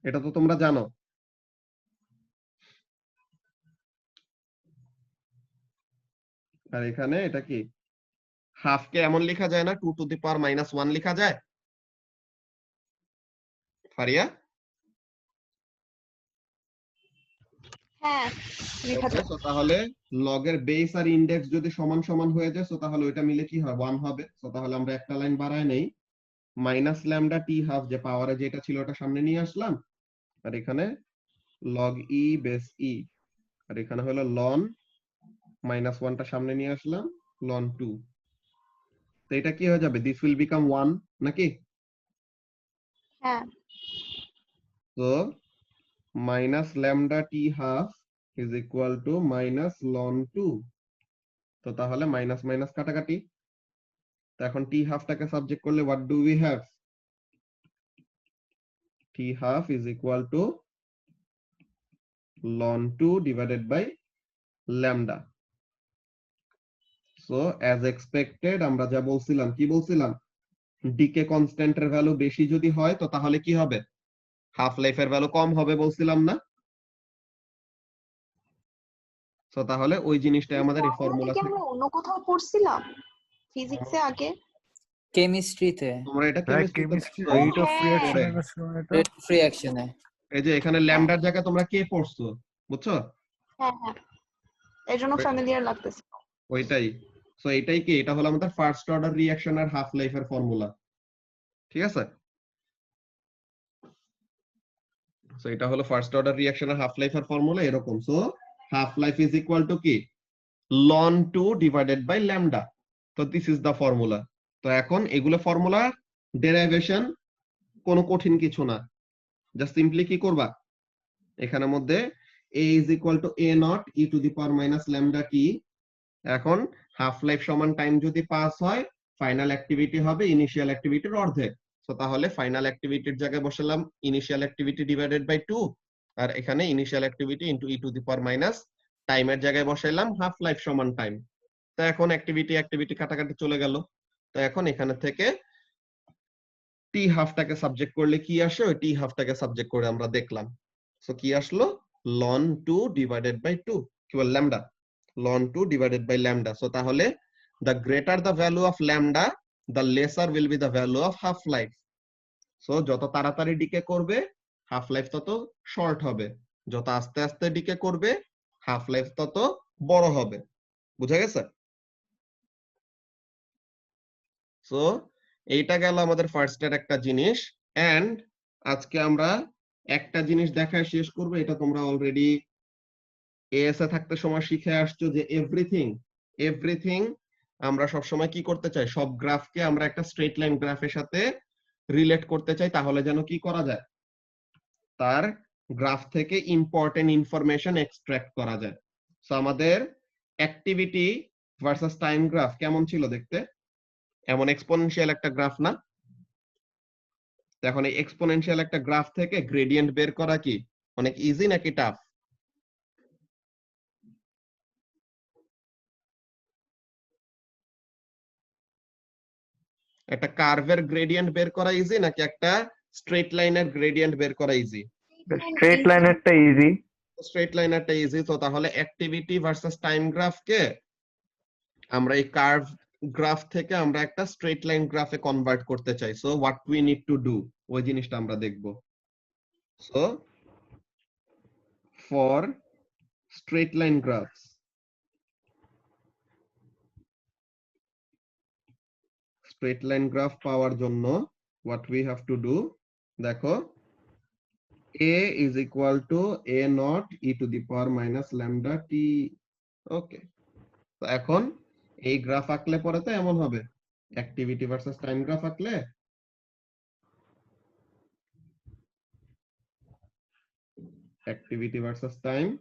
এটা তো তোমরা জানো। আর এখানে এটা কি? হাফ কে এমন লেখা যায় না 2 to the power minus 1 লেখা যায়? ফারিয়া? হ্যাঁ লেখা Okay, so তাহলে লগের বেস আর ইনডেক্স যদি সমান সমান হয়ে যায়, so তাহলে ওইটা মিলে কি হয়? 1 হবে। so তাহলে আমরা একটা লাইন বাড়ায় নেই, মাইনাস ল্যামডা টি হাফ, যে পাওয়ারে যেটা ছিল ওটা সামনে নিয়ে আসলাম, আর এখানে লগ ই বেস ই, আর এখানে হলো লন মাইনাস 1টা সামনে নিয়ে আসলাম, লন 2। তো এটা কি হয়ে যাবে? দিস উইল বিকাম 1 নাকি? হ্যাঁ so minus lambda T half is equal to minus ln 2। তো তাহলে মাইনাস মাইনাস কাটাকাটি। তো এখন টি হাফটাকে সাবজেক্ট করলে what do we have? t half is equal to ln 2 divided by lambda। so as expected আমরা যা বলছিলাম, কি বলছিলাম? ডিকে কনস্ট্যান্টের ভ্যালু বেশি যদি হয় তো তাহলে কি হবে? হাফ লাইফের ভ্যালু কম হবে বলছিলাম না? সো তাহলে ওই জিনিসটাই আমাদের এই ফর্মুলা থেকে। আমরা অন্য কোথাও পড়ছিলাম ফিজিক্সে আগে, কেমিস্ট্রিতে তোমরা এটা কেমিস্ট্রি কেমিস্ট্রিতে রেট অফ রিঅ্যাকশনের এটা রেট ফ্রি অ্যাকশনে। এই যে এখানে ল্যামডার জায়গায় তোমরা কে পড়ছো, বুঝছো? হ্যাঁ হ্যাঁ এর জন্য ফ্যামিলিয়ার লাগতেছে। ওইটাই। সো এটাই কি? এটা হলো আমাদের ফার্স্ট অর্ডার রিঅ্যাকশন আর হাফ লাইফের ফর্মুলা। ঠিক আছে? সো এটা হলো ফার্স্ট অর্ডার রিঅ্যাকশন আর হাফ লাইফের ফর্মুলা এরকম। So half life is equal to কি? ln 2 divided by lambda. তো দিস ইজ দ্য ফর্মুলা। তো এখন এগুলো ফর্মুলা ডেরিভেশন, কোনো কঠিন কিছু না, জাস্ট সিম্পলি কি করবা? এখানের মধ্যে a is equal to a naught e to the power minus lambda t। এখন হাফ লাইফ সমান টাইম যদি পাস হয়, ফাইনাল অ্যাক্টিভিটি হবে ইনিশিয়াল অ্যাক্টিভিটির অর্ধেক। সো তাহলে ফাইনাল অ্যাক্টিভিটির জায়গায় বসালাম ইনিশিয়াল অ্যাক্টিভিটি ডিভাইডেড বাই 2, আর এখানে initial activity into e to the power minus টাইমের জায়গায় বসাইলাম হাফ লাইফ সমান টাইম। তো এখন অ্যাক্টিভিটি কাটাকাটি চলে গেল। তো এখন এখানে থেকে টি হাফটাকে সাবজেক্ট করলে কি আসে, ওই টি হাফটাকে সাবজেক্ট করে আমরা দেখলাম। সো কি আসলো? ln 2 ডিভাইডেড বাই 2, কি বল? Lambda. ln 2 divided by lambda. So তাহলে the greater the value of lambda, the lesser will be the value of half life. So যত তাড়াতাড়ি ডিকে করবে হাফ লাইফ তত শর্ট হবে, যত আস্তে আস্তে ডিকে করবে হাফ লাইফ তত বড় হবে। বুঝা গেছে? সো এইটা গেল আমাদের ফার্স্ট এর একটা জিনিস। এন্ড আজকে আমরা একটা জিনিস দেখায় শেষ করব, এটা তোমরা অলরেডি এএস এ থাকতে সময় শিখে আসছো যে এভরিথিং আমরা সব সময় কি করতে চাই, সব গ্রাফকে আমরা একটা স্ট্রেট লাইন গ্রাফের সাথে রিলেট করতে চাই, তাহলে যেন কি করা যায়, তার গ্রাফ থেকে ইম্পর্টেন্ট ইনফরমেশন এক্সট্রাক্ট করা যায়। সো আমাদের অ্যাক্টিভিটি ভার্সেস টাইম গ্রাফ কেমন ছিল দেখতে? এমন এক্সপোনেনশিয়াল একটা গ্রাফ না? এখন এই এক্সপোনেনশিয়াল একটা গ্রাফ থেকে গ্রেডিয়েন্ট বের করা কি অনেক ইজি নাকি টাফ? একটা কার্ভের গ্রেডিয়েন্ট বের করা ইজি নাকি একটা স্ট্রেট লাইনের গ্রেডিয়েন্ট বের করা ইজি? স্ট্রেট লাইনেরটা ইজি। স্ট্রেট লাইনেরটা ইজি। তো তাহলে অ্যাক্টিভিটি ভার্সেস টাইম গ্রাফকে আমরা এই কার্ভ গ্রাফ থেকে আমরা একটা স্ট্রেট লাইন গ্রাফে কনভার্ট করতে চাই। So what we need to do, ওই জিনিসটা আমরা দেখব। So for straight line graphs, straight line graph পাওয়ার জন্য what we have to do, দেখো a is equal to a naught e to the power minus lambda t। ওকে, তো এখন এই গ্রাফ আঁকলে পরে তো এমন হবে, অ্যাক্টিভিটি ভার্সেস টাইম গ্রাফ আঁকলে activity versus time,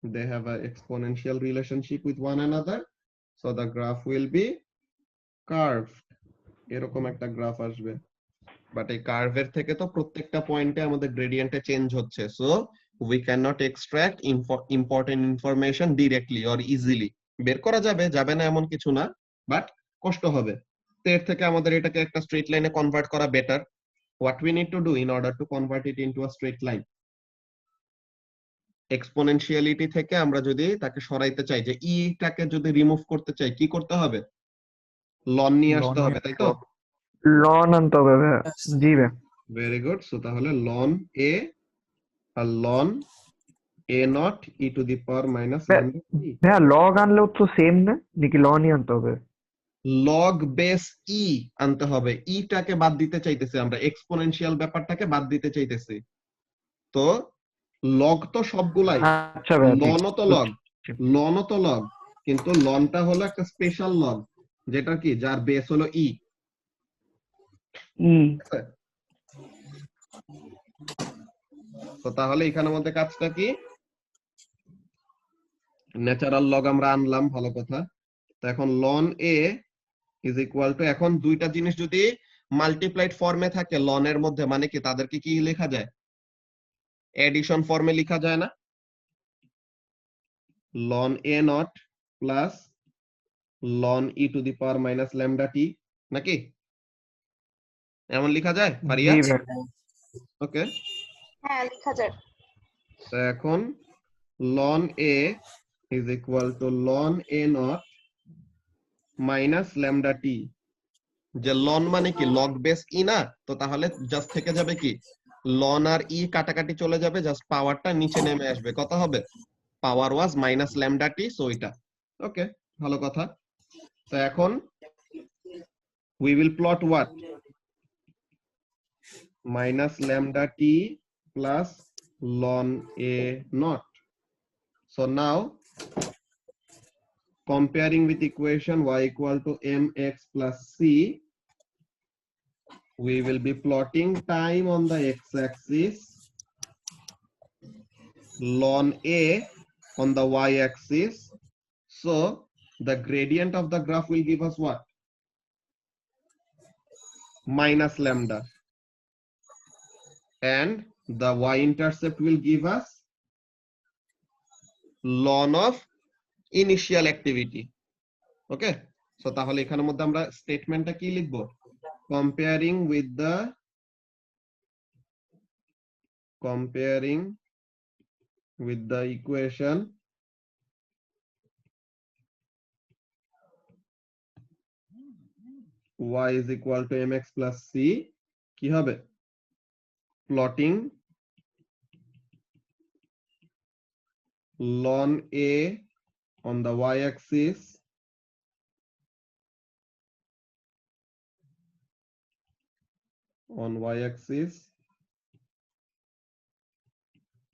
they have an exponential relationship with one another, so the graph will be curved। এরকম একটা গ্রাফ আসবে, বাট এই কার্ভের থেকে তো প্রত্যেকটা পয়েন্টে আমাদের গ্রেডিয়েন্টে চেঞ্জ হচ্ছে, so we can not extract important information directly or easily. বের করা যাবে, যাবে না এমন কিছু না, বাট কষ্ট হবে। তো এর থেকে আমাদের এটাকে একটা স্ট্রেট লাইনে কনভার্ট করা better. What we need to do in order to convert it into a straight line, exponentiality থেকে আমরা যদি তাকে সরাইতে চাই, যে টাকে যদি রিমুভ করতে চাই, কি করতে হবে? লন নিয়ে আসতে হবে, তাই তো? লন আনতে হবে ভাইয়া। জি ভাইয়া। Very good. সো তাহলে লন এ আর ln A nought e to the power minus lambda t. ভাইয়া লগ আনলেও তো সেম না, নাকি লনই আনতে হবে? লগ বেস ই আনতে হবে, টাকে বাদ দিতে চাইতেছি আমরা, এক্সপোনেনশিয়াল ব্যাপারটাকে বাদ দিতে চাইতেছি। তো লগ তো সবগুলাই, আচ্ছা ভাইয়া, লনও তো লগ, লনও তো লগ, কিন্তু লনটা হলো একটা স্পেশাল লগ, যেটা কি, যার বেস হলো ই। তো তাহলে এখানের মধ্যে কাজটা কি, ন্যাচারাল লগ আমরা আনলাম, ভালো কথা। তো এখন ln A is equal to, এখন দুইটা জিনিস যদি মাল্টিপ্লাইড ফর্মে থাকে লনের মধ্যে, মানে কি তাদেরকে কি লেখা যায়, এডিশন ফর্মে লেখা যায় না? Ln A nought plus ln e to the power minus lambda t, নাকি এমন লেখা যায় ফারিয়া? জি ভাইয়া। ওকে, হ্যাঁ লেখা যায়। তো এখন ln A is equal to ln A nought minus lambda t, যে লন মানে কি লগ বেস ই না, তো তাহলে জাস্ট থেকে যাবে কি, লন আর ই কাটাকাটি চলে যাবে, জাস্ট পাওয়ারটা নিচে নেমে আসবে, কত হবে, পাওয়ার ওয়াজ মাইনাস ল্যামডা টি, সো এটা। ওকে, ভালো কথা। তো এখন we will plot what, minus lambda t plus ln a naught. So now comparing with equation y equal to mx plus c, we will be plotting time on the x-axis, ln a on the y-axis. So the gradient of the graph will give us what, minus lambda, and the y-intercept will give us ln of initial activity. Okay, so তাহলে এখানের মধ্যে আমরা স্টেটমেন্টটা কি লিখব, comparing with the equation y is equal to mx plus c কি হবে plotting ln a on the y axis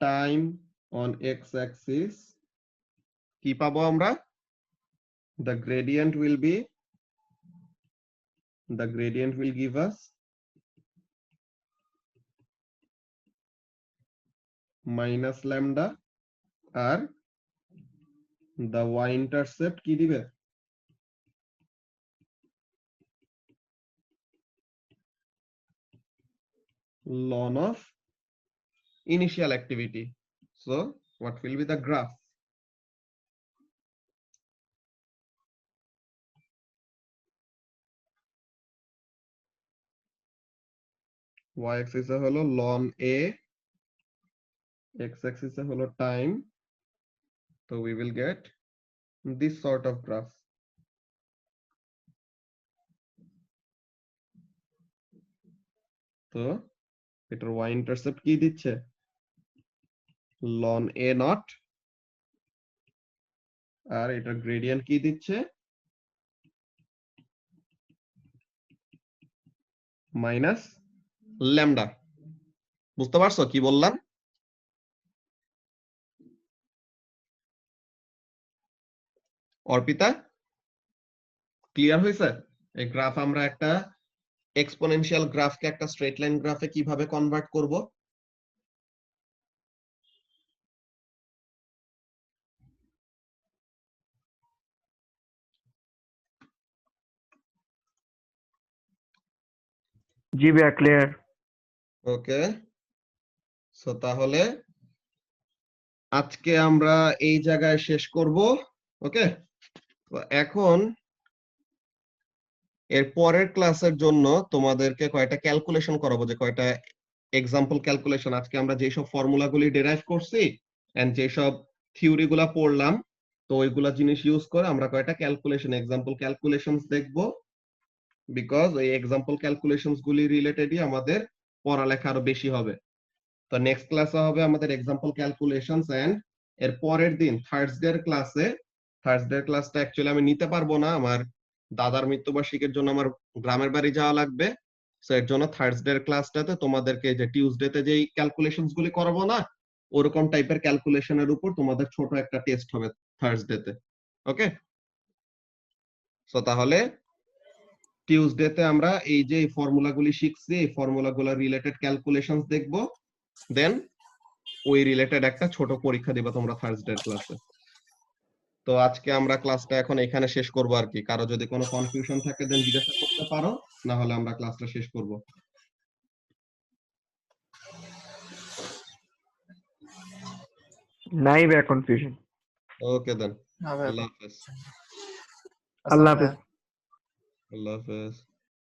time on x axis কি পাবো আমরা the gradient will give us minus lambda R the y intercept কি দিবে ln of initial activity. So what will be the graph? Y axis এ হলো ln a, x axis এ হলো time. So we will get this sort of graph. তো এটার y intercept কি দিচ্ছে ln a naught আর এটার gradient কি দিচ্ছে মাইনাস ল্যামডা বুঝতে পারছো কি বললাম অর্পিতা ক্লিয়ার হয়েছে এই গ্রাফ আমরা একটা এক্সপোনেনশিয়াল গ্রাফকে একটা স্ট্রেট লাইন গ্রাফে কিভাবে কনভার্ট করব জি ভাইয়া ক্লিয়ার। ওকে সো তাহলে আজকে আমরা এই জায়গায় শেষ করব ওকে তো এখন এর পরের ক্লাসের জন্য তোমাদেরকে কয়টা ক্যালকুলেশন করাবো যে কয়টা এক্সাম্পল ক্যালকুলেশন আজকে আমরা যেসব ফর্মুলাগুলি ডেরাইভ করছি এন্ড যেসব থিওরিগুলা পড়লাম তো ওইগুলা জিনিস ইউজ করে আমরা কয়টা ক্যালকুলেশন এক্সাম্পল ক্যালকুলেশনস দেখবো বিকজ ওই এক্সাম্পল ক্যালকুলেশনস গুলি রিলেটেডই আমাদের পড়ালেখা আরো বেশি হবে তো নেক্সট ক্লাসে হবে আমাদের এক্সাম্পল ক্যালকুলেশনস এন্ড এর পরের দিন থার্সডে ক্লাসটা অ্যাকচুয়ালি আমি নিতে পারবো না আমার দাদার মৃত্যুবার্ষিকীর জন্য আমার গ্রামের বাড়ি যাওয়া লাগবে সো এর জন্য থার্সডে ক্লাসটাতে তোমাদেরকে যে টিউসডেতে যেই ক্যালকুলেশনস গুলি করাবো না ওরকম টাইপের ক্যালকুলেশনের উপর তোমাদের ছোট একটা টেস্ট হবে থার্সডেতে ওকে সো তাহলে টিউসডেতে আমরা এই যে ফর্মুলাগুলি শিখছি এই ফর্মুলাগুলো রিলেটেড ক্যালকুলেশনস দেখব দেন ওই রিলেটেড একটা ছোট পরীক্ষা দিবা তোমরা থার্সডে ক্লাসে তো আজকে আমরা ক্লাসটা এখন এখানে শেষ করব আর কি কারো যদি কোনো কনফিউশন থাকে দেন জিজ্ঞাসা করতে পারো না হলে আমরা ক্লাসটা শেষ করব নাই ভাইয়া কনফিউশন। ওকে দেন না ভাই আল্লাহ হাফেজ আল্লাহ হাফেজ। আল্লাহ হাফেজ